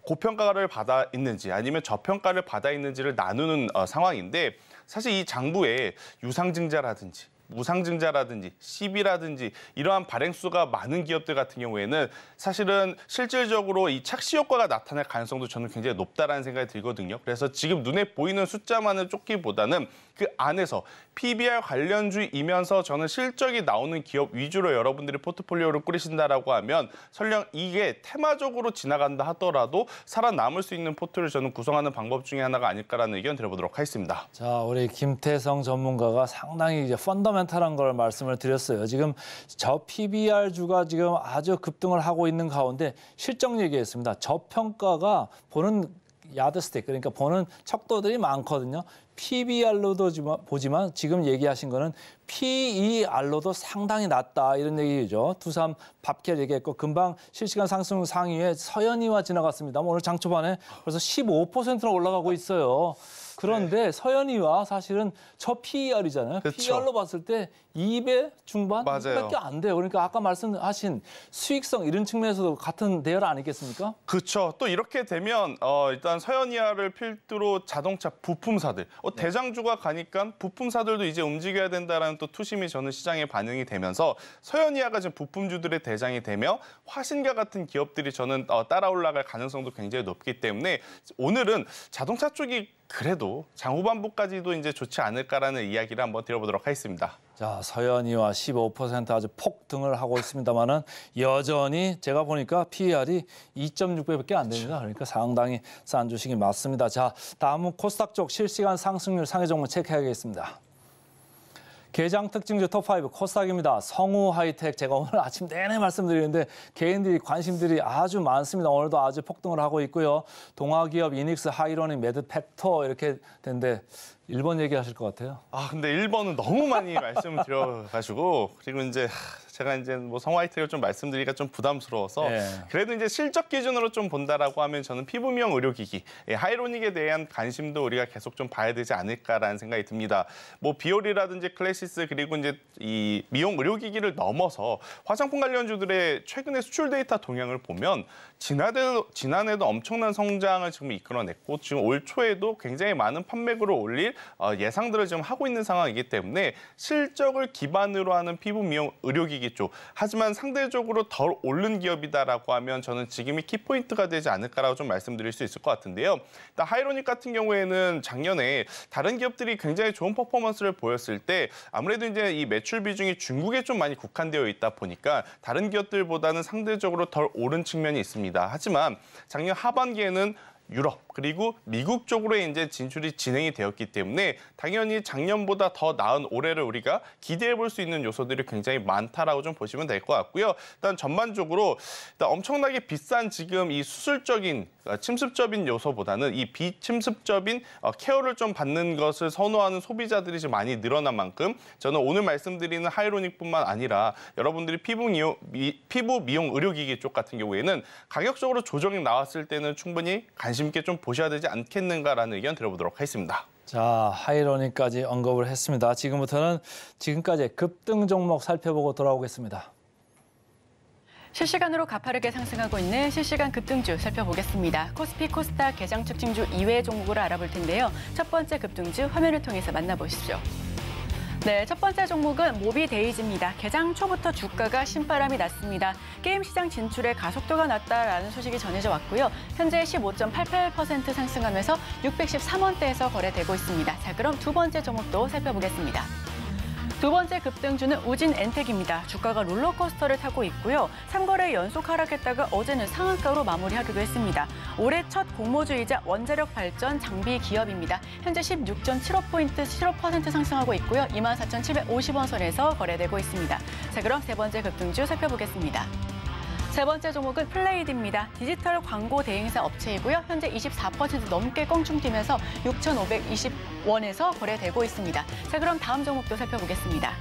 [SPEAKER 5] 고평가를 받아 있는지 아니면 저평가를 받아 있는지를 나누는 상황인데 사실 이 장부에 유상증자라든지 무상증자라든지 시비라든지 이러한 발행수가 많은 기업들 같은 경우에는 사실은 실질적으로 이 착시 효과가 나타날 가능성도 저는 굉장히 높다라는 생각이 들거든요. 그래서 지금 눈에 보이는 숫자만을 쫓기보다는 그 안에서 PBR 관련주이면서 저는 실적이 나오는 기업 위주로 여러분들이 포트폴리오를 꾸리신다라고 하면 설령 이게 테마적으로 지나간다 하더라도 살아남을 수 있는 포트를 저는 구성하는 방법 중에 하나가 아닐까라는 의견 드려보도록 하겠습니다.
[SPEAKER 2] 자, 우리 김태성 전문가가 상당히 이제 펀더멘탈한 걸 말씀을 드렸어요. 지금 저 PBR주가 지금 아주 급등을 하고 있는 가운데 실적 얘기했습니다. 저평가가 보는 야드스틱, 그러니까 보는 척도들이 많거든요. PBR로도 보지만 지금 얘기하신 거는 PER로도 상당히 낮다 이런 얘기죠. 두산 밥켓 얘기했고 금방 실시간 상승 상위에 서현이와 지나갔습니다. 오늘 장 초반에 벌써 15%나 올라가고 있어요. 그런데 서현이와 사실은 저 PER이잖아요.
[SPEAKER 5] 그쵸.
[SPEAKER 2] PER로 봤을 때 2배 중반?
[SPEAKER 5] 맞아요.
[SPEAKER 2] 2배밖에 안 돼요. 그러니까 아까 말씀하신 수익성 이런 측면에서도 같은 대열 아니겠습니까?
[SPEAKER 5] 그렇죠. 또 이렇게 되면 일단 서현이아를 필두로 자동차 부품사들 대장주가 가니까 부품사들도 이제 움직여야 된다라는 또 투심이 저는 시장에 반영이 되면서 서현이아가 지금 부품주들의 대장이 되며 화신과 같은 기업들이 저는 따라 올라갈 가능성도 굉장히 높기 때문에 오늘은 자동차 쪽이 그래도 장후반부까지도 이제 좋지 않을까라는 이야기를 한번 드려보도록 하겠습니다.
[SPEAKER 2] 자, 서현이와 15% 아주 폭등을 하고 있습니다만은 여전히 제가 보니까 PER이 2.6배밖에 안 됩니다. 그러니까 상당히 싼 주식이 맞습니다. 자, 다음은 코스닥 쪽 실시간 상승률 상위 종목 체크해야겠습니다. 개장 특징주 톱5 코스닥입니다. 성우하이텍 제가 오늘 아침 내내 말씀드리는데 개인들이 관심들이 아주 많습니다. 오늘도 아주 폭등을 하고 있고요. 동아기업, 이닉스, 하이로닉, 매드팩터 이렇게 된데 1번 얘기하실 것 같아요.
[SPEAKER 5] 근데 1번은 너무 많이 말씀을 드려가지고 그리고 이제 제가 이제 뭐 성화이트를 좀 말씀드리기가 좀 부담스러워서
[SPEAKER 2] 네.
[SPEAKER 5] 그래도 이제 실적 기준으로 좀 본다라고 하면 저는 피부 미용 의료기기 하이로닉에 대한 관심도 우리가 계속 좀 봐야 되지 않을까라는 생각이 듭니다. 뭐 비올이라든지 클래시스 그리고 이제 이 미용 의료기기를 넘어서 화장품 관련주들의 최근의 수출 데이터 동향을 보면 지난해도 엄청난 성장을 지금 이끌어냈고 지금 올 초에도 굉장히 많은 판매고를 올릴 예상들을 지금 하고 있는 상황이기 때문에 실적을 기반으로 하는 피부 미용 의료기기 쪽 하지만 상대적으로 덜 오른 기업이다라고 하면 저는 지금이 키포인트가 되지 않을까라고 좀 말씀드릴 수 있을 것 같은데요. 일단 하이로닉 같은 경우에는 작년에 다른 기업들이 굉장히 좋은 퍼포먼스를 보였을 때 아무래도 이제 이 매출 비중이 중국에 좀 많이 국한되어 있다 보니까 다른 기업들보다는 상대적으로 덜 오른 측면이 있습니다. 하지만 작년 하반기에는 유럽 그리고 미국 쪽으로 이제 진출이 진행이 되었기 때문에 당연히 작년보다 더 나은 올해를 우리가 기대해 볼 수 있는 요소들이 굉장히 많다라고 좀 보시면 될 것 같고요. 일단 전반적으로 엄청나게 비싼 지금 이 수술적인 침습적인 요소보다는 이 비침습적인 케어를 좀 받는 것을 선호하는 소비자들이 좀 많이 늘어난 만큼 저는 오늘 말씀드리는 하이로닉뿐만 아니라 여러분들이 피부 미용 의료기기 쪽 같은 경우에는 가격적으로 조정이 나왔을 때는 충분히 관심 있게 좀 보셔야 되지 않겠는가라는 의견 들어보도록 하겠습니다.
[SPEAKER 2] 자, 하이로닉까지 언급을 했습니다. 지금부터는 지금까지 급등 종목 살펴보고 돌아오겠습니다.
[SPEAKER 3] 실시간으로 가파르게 상승하고 있는 실시간 급등주 살펴보겠습니다. 코스피 코스닥 개장 특징주 2회 종목을 알아볼 텐데요. 첫 번째 급등주 화면을 통해서 만나보시죠. 네, 첫 번째 종목은 모비데이즈입니다. 개장 초부터 주가가 신바람이 났습니다. 게임 시장 진출에 가속도가 났다라는 소식이 전해져 왔고요. 현재 15.88% 상승하면서 613원대에서 거래되고 있습니다. 자, 그럼 두 번째 종목도 살펴보겠습니다. 두 번째 급등주는 우진엔텍입니다. 주가가 롤러코스터를 타고 있고요. 3거래 연속 하락했다가 어제는 상한가로 마무리하기도 했습니다. 올해 첫 공모주이자 원자력 발전 장비 기업입니다. 현재 16.75포인트 15% 상승하고 있고요. 24,750원 선에서 거래되고 있습니다. 자, 그럼 세 번째 급등주 살펴보겠습니다. 세 번째 종목은 플레이드입니다. 디지털 광고 대행사 업체이고요. 현재 24% 넘게 껑충 뛰면서 6,520원에서 거래되고 있습니다. 자, 그럼 다음 종목도 살펴보겠습니다.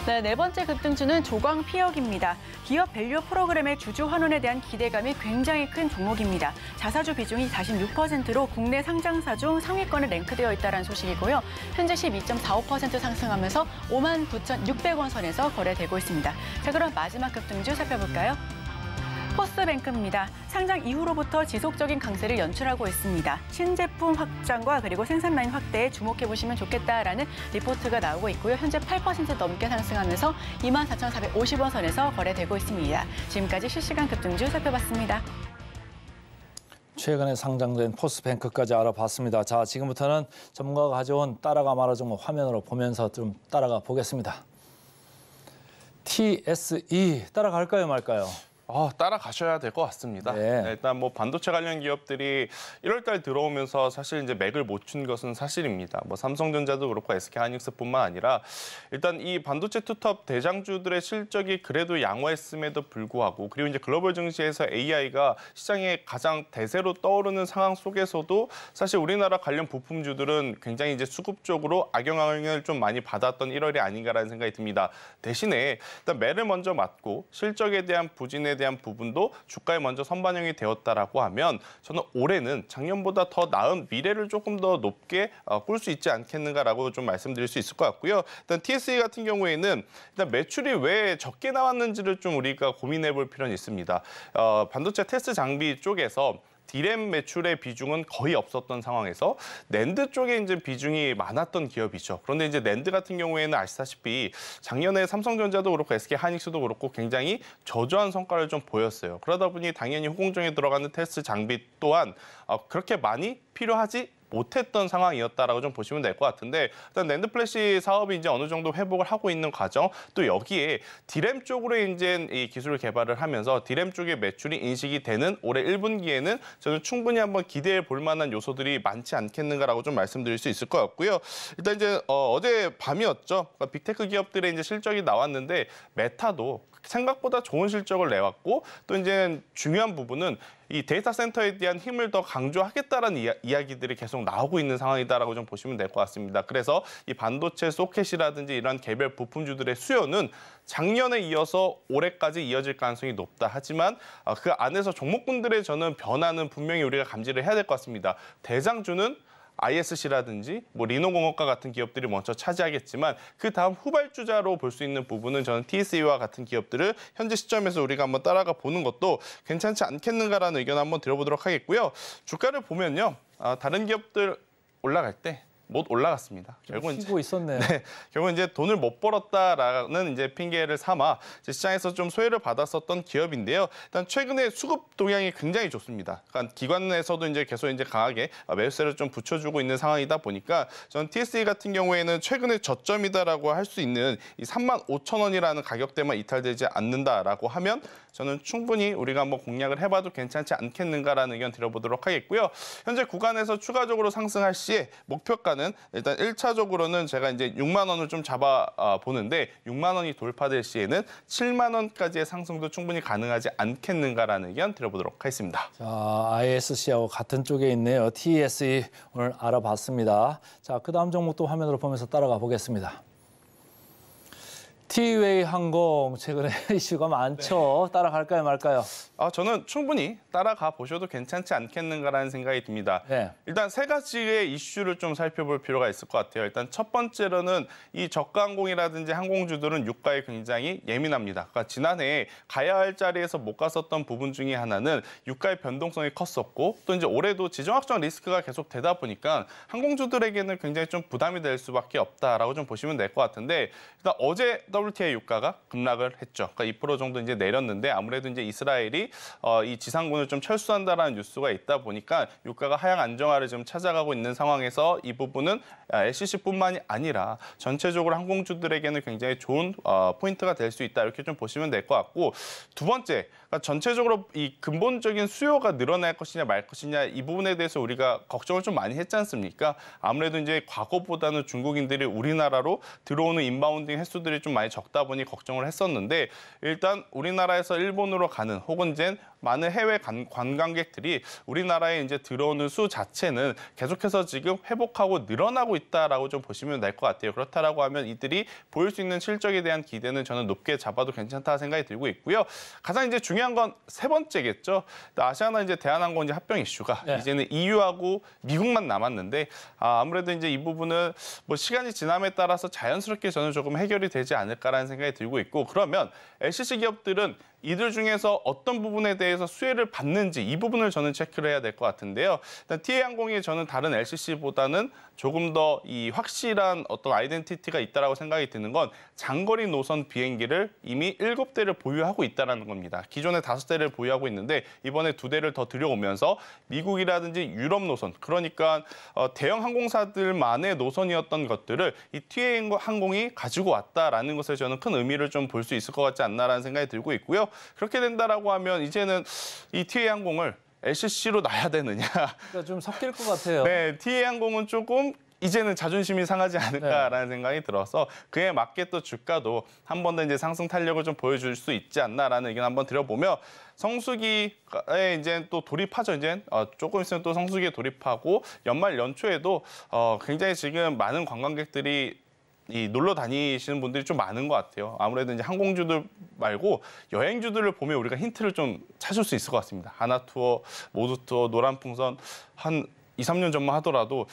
[SPEAKER 3] 네, 네 번째 급등주는 조광피혁입니다. 기업 밸류 프로그램의 주주 환원에 대한 기대감이 굉장히 큰 종목입니다. 자사주 비중이 46%로 국내 상장사 중 상위권에 랭크되어 있다는 소식이고요. 현재 12.45% 상승하면서 59,600원 선에서 거래되고 있습니다. 자, 그럼 마지막 급등주 살펴볼까요? 포스뱅크입니다. 상장 이후로부터 지속적인 강세를 연출하고 있습니다. 신제품 확장과 그리고 생산 라인 확대에 주목해보시면 좋겠다라는 리포트가 나오고 있고요. 현재 8% 넘게 상승하면서 24,450원 선에서 거래되고 있습니다. 지금까지 실시간 급등주 살펴봤습니다.
[SPEAKER 2] 최근에 상장된 포스뱅크까지 알아봤습니다. 자, 지금부터는 전문가가 가져온 따라가 말아 종목 화면으로 보면서 좀 따라가 보겠습니다. TSE 따라갈까요 말까요?
[SPEAKER 5] 따라가셔야 될 것 같습니다.
[SPEAKER 2] 네.
[SPEAKER 5] 일단 뭐 반도체 관련 기업들이 1월 달 들어오면서 사실 이제 맥을 못 춘 것은 사실입니다. 뭐 삼성전자도 그렇고 SK하이닉스뿐만 아니라 일단 이 반도체 투톱 대장주들의 실적이 그래도 양호했음에도 불구하고 그리고 이제 글로벌 증시에서 AI가 시장에 가장 대세로 떠오르는 상황 속에서도 사실 우리나라 관련 부품주들은 굉장히 이제 수급적으로 악영향을 좀 많이 받았던 1월이 아닌가라는 생각이 듭니다. 대신에 일단 매를 먼저 맞고 실적에 대한 부진에 대한 부분도 주가에 먼저 선반영이 되었다라고 하면 저는 올해는 작년보다 더 나은 미래를 조금 더 높게 꿀 수 있지 않겠는가라고 좀 말씀드릴 수 있을 것 같고요. 일단 TSE 같은 경우에는 일단 매출이 왜 적게 나왔는지를 좀 우리가 고민해 볼 필요는 있습니다. 반도체 테스트 장비 쪽에서 디램 매출의 비중은 거의 없었던 상황에서 낸드 쪽에 이제 비중이 많았던 기업이죠. 그런데 이제 낸드 같은 경우에는 아시다시피 작년에 삼성전자도 그렇고 SK하이닉스도 그렇고 굉장히 저조한 성과를 좀 보였어요. 그러다 보니 당연히 후공정에 들어가는 테스트 장비 또한 그렇게 많이 필요하지 못했던 상황이었다라고 좀 보시면 될 것 같은데 일단 낸드 플래시 사업이 이제 어느 정도 회복을 하고 있는 과정 또 여기에 디램 쪽으로 이제 이 기술을 개발을 하면서 디램 쪽의 매출이 인식이 되는 올해 1분기에는 저는 충분히 한번 기대해 볼 만한 요소들이 많지 않겠는가라고 좀 말씀드릴 수 있을 것 같고요. 일단 이제 어제 밤이었죠. 그러니까 빅테크 기업들의 이제 실적이 나왔는데 메타도 생각보다 좋은 실적을 내왔고 또 이제 중요한 부분은 이 데이터 센터에 대한 힘을 더 강조하겠다라는 이야기들이 계속 계속 나오고 있는 상황이다라고 좀 보시면 될 것 같습니다. 그래서 이 반도체 소켓이라든지 이런 개별 부품주들의 수요는 작년에 이어서 올해까지 이어질 가능성이 높다. 하지만 그 안에서 종목군들의 저는 변화는 분명히 우리가 감지를 해야 될 것 같습니다. 대장주는 ISC라든지 뭐 리노공업과 같은 기업들이 먼저 차지하겠지만 그 다음 후발주자로 볼 수 있는 부분은 저는 TSE와 같은 기업들을 현재 시점에서 우리가 한번 따라가 보는 것도 괜찮지 않겠는가라는 의견 한번 드려보도록 하겠고요. 주가를 보면요. 다른 기업들 올라갈 때 못 올라갔습니다. 결국은
[SPEAKER 2] 쉬고 있었네요.
[SPEAKER 5] 네, 결국은 이제 돈을 못 벌었다라는 이제 핑계를 삼아 이제 시장에서 좀 소외를 받았었던 기업인데요. 일단 최근에 수급 동향이 굉장히 좋습니다. 그러니까 기관에서도 이제 계속 이제 강하게 매수세를 좀 붙여주고 있는 상황이다 보니까 저는 TSE 같은 경우에는 최근에 저점이다라고 할 수 있는 이 35,000원이라는 가격대만 이탈되지 않는다라고 하면 저는 충분히 우리가 한번 공략을 해봐도 괜찮지 않겠는가라는 의견 드려보도록 하겠고요. 현재 구간에서 추가적으로 상승할 시에 목표가는 일단 1차적으로는 제가 이제 6만 원을 좀 잡아 보는데 6만 원이 돌파될 시에는 7만 원까지의 상승도 충분히 가능하지 않겠는가라는 의견 드려보도록 하겠습니다.
[SPEAKER 2] 자, ISC하고 같은 쪽에 있네요. TSE 오늘 알아봤습니다. 자, 그 다음 종목도 화면으로 보면서 따라가 보겠습니다. 티웨이 항공 최근에 이슈가 많죠. 따라갈까요 말까요?
[SPEAKER 5] 저는 충분히 따라가 보셔도 괜찮지 않겠는가라는 생각이 듭니다.
[SPEAKER 2] 네.
[SPEAKER 5] 일단 세 가지의 이슈를 좀 살펴볼 필요가 있을 것 같아요. 일단 첫 번째로는 이 저가 항공이라든지 항공주들은 유가에 굉장히 예민합니다. 그러니까 지난해 가야 할 자리에서 못 갔었던 부분 중에 하나는 유가의 변동성이 컸었고 또 이제 올해도 지정학적 리스크가 계속 되다 보니까 항공주들에게는 굉장히 좀 부담이 될 수밖에 없다라고 좀 보시면 될 것 같은데 일단 어제 WTI 유가가 급락을 했죠. 그러니까 2% 정도 이제 내렸는데 아무래도 이제 이스라엘이 이 지상군을 좀 철수한다라는 뉴스가 있다 보니까 유가가 하향 안정화를 좀 찾아가고 있는 상황에서 이 부분은 LCC뿐만이 아니라 전체적으로 항공주들에게는 굉장히 좋은 포인트가 될 수 있다 이렇게 좀 보시면 될 것 같고 두 번째 그러니까 전체적으로 이 근본적인 수요가 늘어날 것이냐 말 것이냐 이 부분에 대해서 우리가 걱정을 좀 많이 했지 않습니까? 아무래도 이제 과거보다는 중국인들이 우리나라로 들어오는 인바운딩 횟수들이 좀 많이 적다 보니 걱정을 했었는데 일단 우리나라에서 일본으로 가는 혹은 이제 많은 해외 관광객들이 우리나라에 이제 들어오는 수 자체는 계속해서 지금 회복하고 늘어나고 있다라고 좀 보시면 될 것 같아요. 그렇다라고 하면 이들이 보일 수 있는 실적에 대한 기대는 저는 높게 잡아도 괜찮다 생각이 들고 있고요. 가장 이제 중요한 건 세 번째겠죠. 아시아나 이제 대한항공 이제 합병 이슈가 이제는 EU하고 미국만 남았는데 아무래도 이제 이 부분은 뭐 시간이 지남에 따라서 자연스럽게 저는 조금 해결이 되지 않을까라는 생각이 들고 있고 그러면 LCC 기업들은 이들 중에서 어떤 부분에 대해서 수혜를 받는지 이 부분을 저는 체크를 해야 될 것 같은데요. 일단 TA항공이 저는 다른 LCC보다는 조금 더 이 확실한 어떤 아이덴티티가 있다라고 생각이 드는 건 장거리 노선 비행기를 이미 7대를 보유하고 있다는 겁니다. 기존에 5대를 보유하고 있는데 이번에 2대를 더 들여오면서 미국이라든지 유럽 노선 그러니까 대형 항공사들만의 노선이었던 것들을 이 TA항공이 가지고 왔다라는 것에 저는 큰 의미를 좀 볼 수 있을 것 같지 않나라는 생각이 들고 있고요. 그렇게 된다라고 하면 이제는 이 TA항공을 LCC로 놔야 되느냐.
[SPEAKER 2] 그러니까 좀 섞일 것 같아요.
[SPEAKER 5] 네, TA항공은 조금 이제는 자존심이 상하지 않을까라는 생각이 들어서 그에 맞게 또 주가도 한 번 더 이제 상승 탄력을 좀 보여줄 수 있지 않나라는 의견 한번 드려보며 성수기에 이제 또 돌입하죠. 이제 조금 있으면 또 성수기에 돌입하고 연말 연초에도 굉장히 지금 많은 관광객들이 놀러 다니시는 분들이 좀 많은 것 같아요. 아무래도 이제 항공주들 말고 여행주들을 보면 우리가 힌트를 좀 찾을 수 있을 것 같습니다. 하나투어, 모두투어, 노란풍선 한 2, 3년 전만 하더라도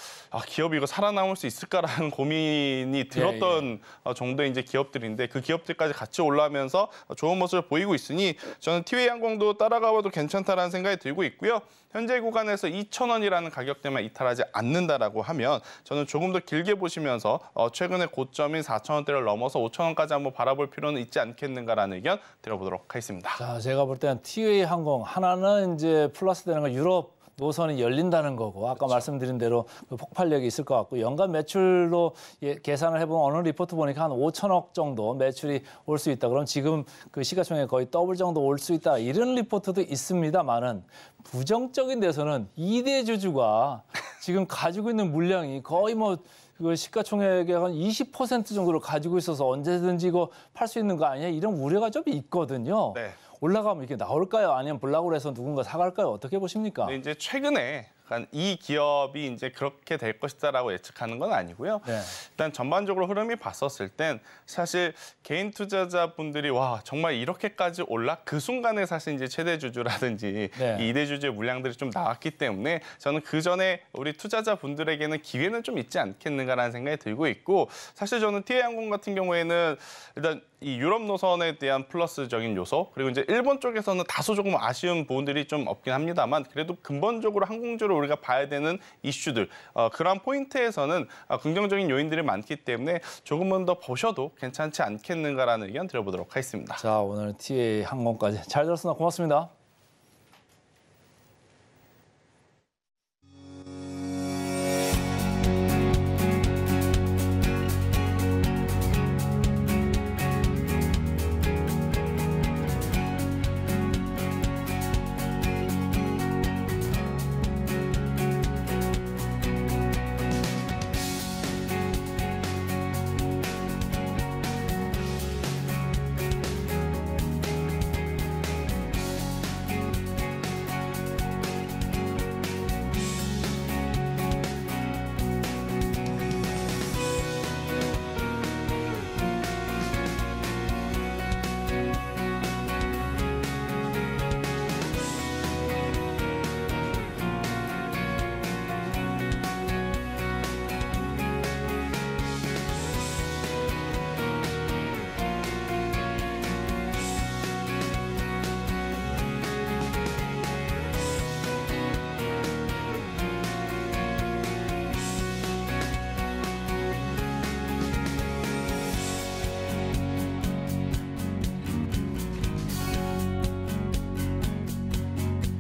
[SPEAKER 5] 기업이 이거 살아남을 수 있을까라는 고민이 들었던 정도의 이제 기업들인데 그 기업들까지 같이 올라오면서 좋은 모습을 보이고 있으니 저는 티웨이항공도 따라가봐도 괜찮다라는 생각이 들고 있고요. 현재 구간에서 2,000원이라는 가격대만 이탈하지 않는다라고 하면 저는 조금 더 길게 보시면서 최근에 고점인 4,000원대를 넘어서 5,000원까지 한번 바라볼 필요는 있지 않겠는가라는 의견 드려보도록 하겠습니다.
[SPEAKER 2] 자, 제가 볼 때는 티웨이항공 하나는 이제 플러스 되는 건 유럽 노선이 열린다는 거고 아까 말씀드린 대로 그 폭발력이 있을 것 같고 연간 매출로 계산을 해보면 어느 리포트 보니까 한 5천억 정도 매출이 올 수 있다. 그럼 지금 그 시가총액 거의 더블 정도 올 수 있다. 이런 리포트도 있습니다만은 부정적인 데서는 2대 주주가 지금 가지고 있는 물량이 거의 뭐 그 시가총액의 한 20% 정도를 가지고 있어서 언제든지 이거 팔 수 있는 거 아니냐 이런 우려가 좀 있거든요.
[SPEAKER 5] 네.
[SPEAKER 2] 올라가면 이렇게 나올까요? 아니면 블락으로 해서 누군가 사갈까요? 어떻게 보십니까?
[SPEAKER 5] 네, 이제 최근에 그러니까 이 기업이 이제 그렇게 될 것이다라고 예측하는 건 아니고요.
[SPEAKER 2] 네.
[SPEAKER 5] 일단 전반적으로 흐름이 봤었을 땐 사실 개인 투자자분들이 와 정말 이렇게까지 올라? 그 순간에 사실 이제 최대 주주라든지
[SPEAKER 2] 네.
[SPEAKER 5] 이 2대 주주의 물량들이 좀 나왔기 때문에 저는 그 전에 우리 투자자분들에게는 기회는 좀 있지 않겠는가라는 생각이 들고 있고 사실 저는 티웨이항공 같은 경우에는 일단 이 유럽 노선에 대한 플러스적인 요소 그리고 이제 일본 쪽에서는 다소 조금 아쉬운 부분들이 좀 없긴 합니다만 그래도 근본적으로 항공주를 우리가 봐야 되는 이슈들 그러한 포인트에서는 긍정적인 요인들이 많기 때문에 조금은 더 보셔도 괜찮지 않겠는가라는 의견 들어보도록 하겠습니다.
[SPEAKER 2] 자, 오늘 티웨이항공까지 잘 들었습니다. 고맙습니다.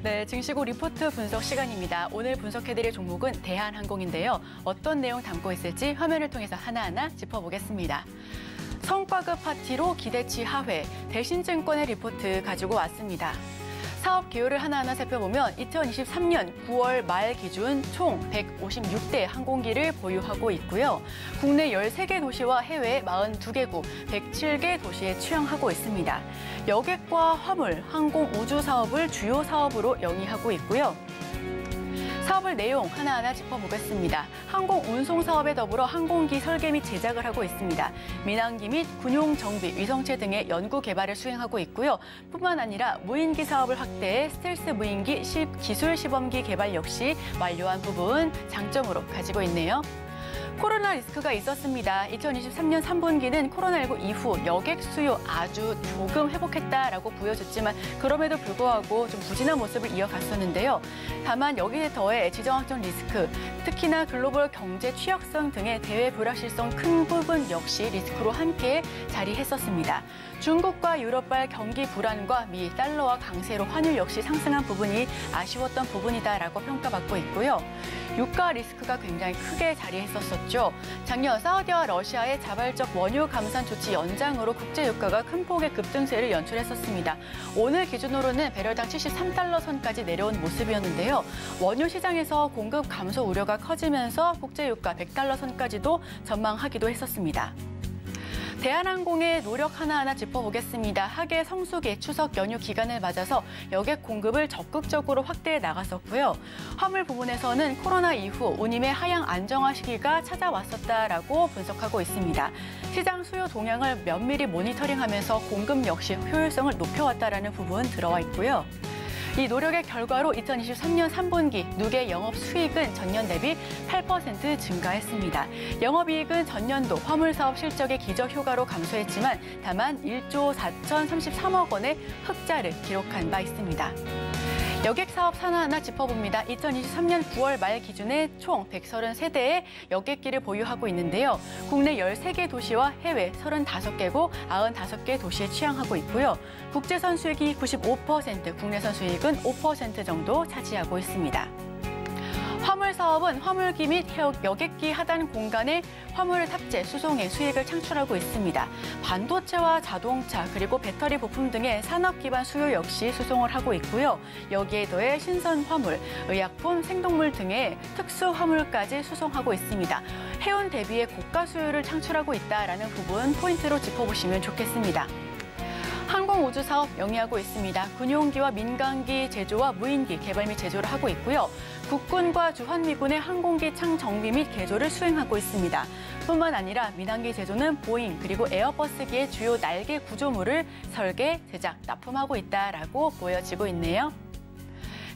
[SPEAKER 3] 네, 증시고 리포트 분석 시간입니다. 오늘 분석해드릴 종목은 대한항공인데요. 어떤 내용 담고 있을지 화면을 통해서 하나하나 짚어보겠습니다. 성과급 파티로 기대치 하회, 대신증권의 리포트 가지고 왔습니다. 사업 기여를 하나하나 살펴보면 2023년 9월 말 기준 총 156대 항공기를 보유하고 있고요. 국내 13개 도시와 해외 42개국, 107개 도시에 취항하고 있습니다. 여객과 화물, 항공 우주 사업을 주요 사업으로 영위하고 있고요. 사업을 내용 하나하나 짚어보겠습니다. 항공 운송 사업에 더불어 항공기 설계 및 제작을 하고 있습니다. 민항기 및 군용 정비, 위성체 등의 연구 개발을 수행하고 있고요. 뿐만 아니라 무인기 사업을 확대해 스텔스 무인기 기술 시범기 개발 역시 완료한 부분 장점으로 가지고 있네요. 코로나 리스크가 있었습니다. 2023년 3분기는 코로나19 이후 여객 수요 아주 조금 회복했다라고 보여졌지만 그럼에도 불구하고 좀 부진한 모습을 이어갔었는데요. 다만 여기에 더해 지정학적 리스크, 특히나 글로벌 경제 취약성 등의 대외 불확실성 큰 부분 역시 리스크로 함께 자리했었습니다. 중국과 유럽발 경기 불안과 미 달러와 강세로 환율 역시 상승한 부분이 아쉬웠던 부분이다라고 평가받고 있고요. 유가 리스크가 굉장히 크게 자리했었죠. 작년 사우디와 러시아의 자발적 원유 감산 조치 연장으로 국제 유가가 큰 폭의 급등세를 연출했었습니다. 오늘 기준으로는 배럴당 73달러 선까지 내려온 모습이었는데요. 원유 시장에서 공급 감소 우려가 커지면서 국제 유가 100달러 선까지도 전망하기도 했었습니다. 대한항공의 노력 하나하나 짚어보겠습니다. 하계 성수기 추석 연휴 기간을 맞아서 여객 공급을 적극적으로 확대해 나갔었고요. 화물 부분에서는 코로나 이후 운임의 하향 안정화 시기가 찾아왔었다라고 분석하고 있습니다. 시장 수요 동향을 면밀히 모니터링하면서 공급 역시 효율성을 높여왔다라는 부분 들어와 있고요. 이 노력의 결과로 2023년 3분기 누계 영업 수익은 전년 대비 8% 증가했습니다. 영업이익은 전년도 화물사업 실적의 기저 효과로 감소했지만 다만 1조 4,033억 원의 흑자를 기록한 바 있습니다. 여객 사업 하나하나 짚어봅니다. 2023년 9월 말 기준에 총 133대의 여객기를 보유하고 있는데요. 국내 13개 도시와 해외 35개국, 95개 도시에 취항하고 있고요. 국제선 수익이 95%, 국내선 수익은 5% 정도 차지하고 있습니다. 화물 사업은 화물기 및 여객기 하단 공간에 화물을 탑재, 수송해 수익을 창출하고 있습니다. 반도체와 자동차 그리고 배터리 부품 등의 산업 기반 수요 역시 수송을 하고 있고요. 여기에 더해 신선 화물, 의약품, 생동물 등의 특수 화물까지 수송하고 있습니다. 해운 대비의 고가 수요를 창출하고 있다라는 부분 포인트로 짚어보시면 좋겠습니다. 항공우주 사업 영위하고 있습니다. 군용기와 민간기 제조와 무인기 개발 및 제조를 하고 있고요. 국군과 주한미군의 항공기 창 정비 및 개조를 수행하고 있습니다. 뿐만 아니라 민항기 제조는 보잉 그리고 에어버스기의 주요 날개 구조물을 설계, 제작, 납품하고 있다라고 보여지고 있네요.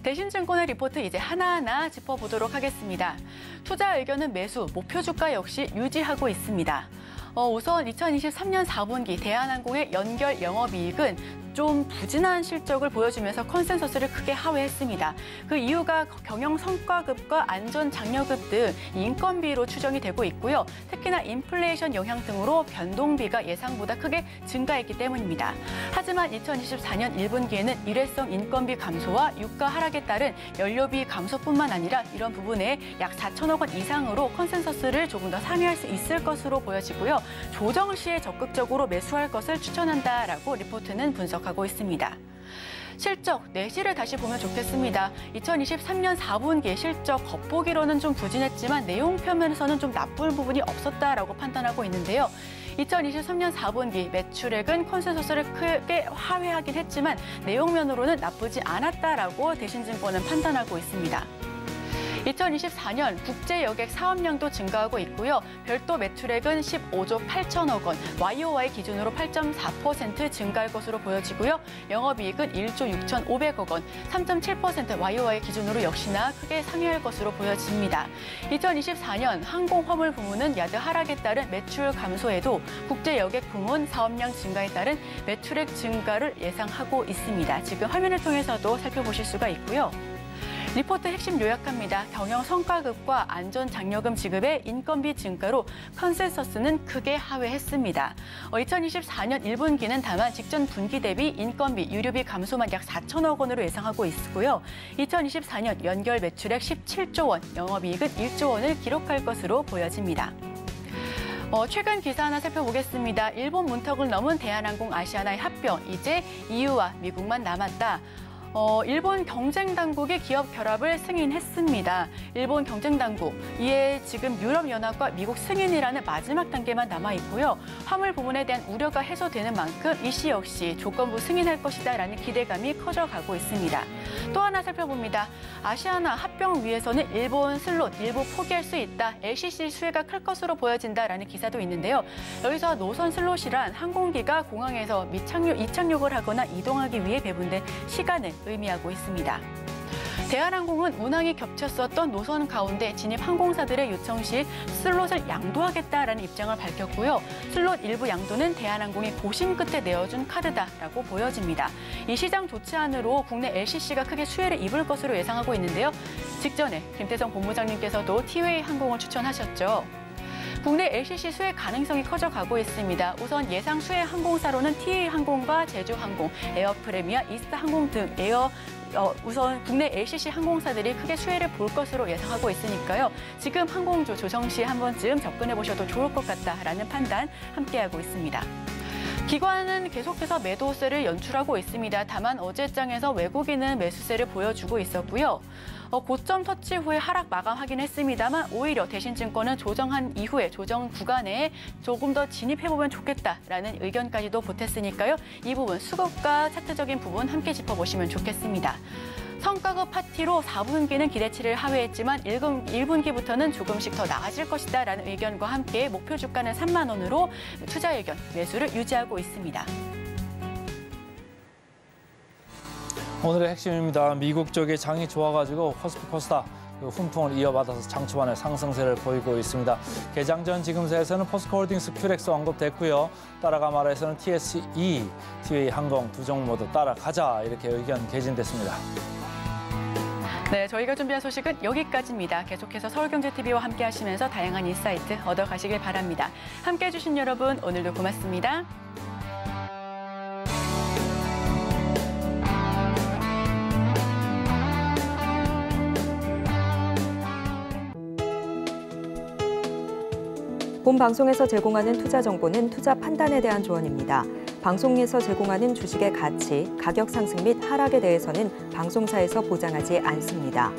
[SPEAKER 3] 대신증권의 리포트 이제 하나하나 짚어보도록 하겠습니다. 투자 의견은 매수, 목표 주가 역시 유지하고 있습니다. 우선 2023년 4분기 대한항공의 연결 영업이익은 좀 부진한 실적을 보여주면서 컨센서스를 크게 하회했습니다. 그 이유가 경영 성과급과 안전 장려급 등 인건비로 추정이 되고 있고요. 특히나 인플레이션 영향 등으로 변동비가 예상보다 크게 증가했기 때문입니다. 하지만 2024년 1분기에는 일회성 인건비 감소와 유가 하락에 따른 연료비 감소뿐만 아니라 이런 부분에 약 4천억 원 이상으로 컨센서스를 조금 더 상회할 수 있을 것으로 보여지고요. 조정 시에 적극적으로 매수할 것을 추천한다라고 리포트는 분석하고 있습니다. 실적, 내실을 다시 보면 좋겠습니다. 2023년 4분기 실적 겉보기로는 좀 부진했지만 내용 표면에서는 좀 나쁠 부분이 없었다라고 판단하고 있는데요. 2023년 4분기 매출액은 컨센서스를 크게 하회하긴 했지만 내용면으로는 나쁘지 않았다라고 대신증권은 판단하고 있습니다. 2024년 국제 여객 사업량도 증가하고 있고요. 별도 매출액은 15조 8천억 원, YOY 기준으로 8.4% 증가할 것으로 보여지고요. 영업이익은 1조 6,500억 원, 3.7% YOY 기준으로 역시나 크게 상회할 것으로 보여집니다. 2024년 항공화물 부문은 야드 하락에 따른 매출 감소에도 국제 여객 부문 사업량 증가에 따른 매출액 증가를 예상하고 있습니다. 지금 화면을 통해서도 살펴보실 수가 있고요. 리포트 핵심 요약합니다. 경영 성과급과 안전 장려금 지급의 인건비 증가로 컨센서스는 크게 하회했습니다. 2024년 1분기는 다만 직전 분기 대비 인건비, 유류비 감소만 약 4천억 원으로 예상하고 있고요. 2024년 연결 매출액 17조 원, 영업이익은 1조 원을 기록할 것으로 보여집니다. 최근 기사 하나 살펴보겠습니다. 일본 문턱을 넘은 대한항공 아시아나의 합병, 이제 EU와 미국만 남았다. 일본 경쟁당국이 기업 결합을 승인했습니다. 일본 경쟁당국, 이에 지금 유럽연합과 미국 승인이라는 마지막 단계만 남아있고요. 화물 부문에 대한 우려가 해소되는 만큼 이 시 역시 조건부 승인할 것이다라는 기대감이 커져가고 있습니다. 또 하나 살펴봅니다. 아시아나 합병 위에서는 일본 슬롯 일부 포기할 수 있다. LCC 수혜가 클 것으로 보여진다라는 기사도 있는데요. 여기서 노선 슬롯이란 항공기가 공항에서 이착륙을 하거나 이동하기 위해 배분된 시간을 의미하고 있습니다. 대한항공은 운항이 겹쳤었던 노선 가운데 진입 항공사들의 요청 시 슬롯을 양도하겠다라는 입장을 밝혔고요. 슬롯 일부 양도는 대한항공이 고심 끝에 내어준 카드다라고 보여집니다. 이 시장 조치안으로 국내 LCC가 크게 수혜를 입을 것으로 예상하고 있는데요. 직전에 김태성 본부장님께서도 티웨이 항공을 추천하셨죠. 국내 LCC 수혜 가능성이 커져가고 있습니다. 우선 예상 수혜 항공사로는 TA항공과 제주항공, 에어프레미아, 이스타항공 등 우선 국내 LCC 항공사들이 크게 수혜를 볼 것으로 예상하고 있으니까요. 지금 항공주 조정 시 한 번쯤 접근해 보셔도 좋을 것 같다라는 판단 함께하고 있습니다. 기관은 계속해서 매도세를 연출하고 있습니다. 다만 어제장에서 외국인은 매수세를 보여주고 있었고요. 고점 터치 후에 하락 마감하긴 했습니다만 오히려 대신증권은 조정한 이후에 조정 구간에 조금 더 진입해보면 좋겠다라는 의견까지도 보탰으니까요. 이 부분 수급과 차트적인 부분 함께 짚어보시면 좋겠습니다. 성과급 파티로 4분기는 기대치를 하회했지만 1분기부터는 조금씩 더 나아질 것이다라는 의견과 함께 목표 주가는 3만 원으로 투자 의견, 매수를 유지하고 있습니다.
[SPEAKER 2] 오늘의 핵심입니다. 미국 쪽에 장이 좋아가지고 코스피 코스닥 훈풍을 이어받아서 장 초반에 상승세를 보이고 있습니다. 개장 전 지금세에서는 포스코홀딩스 큐렉스 언급됐고요. 따라가 말해서는 TSE, 티웨이 항공 두 종목 모두 따라가자 이렇게 의견 개진됐습니다.
[SPEAKER 3] 네, 저희가 준비한 소식은 여기까지입니다. 계속해서 서울경제TV와 함께 하시면서 다양한 인사이트 얻어가시길 바랍니다. 함께해 주신 여러분 오늘도 고맙습니다.
[SPEAKER 1] 본 방송에서 제공하는 투자 정보는 투자 판단에 대한 조언입니다. 방송에서 제공하는 주식의 가치, 가격 상승 및 하락에 대해서는 방송사에서 보장하지 않습니다.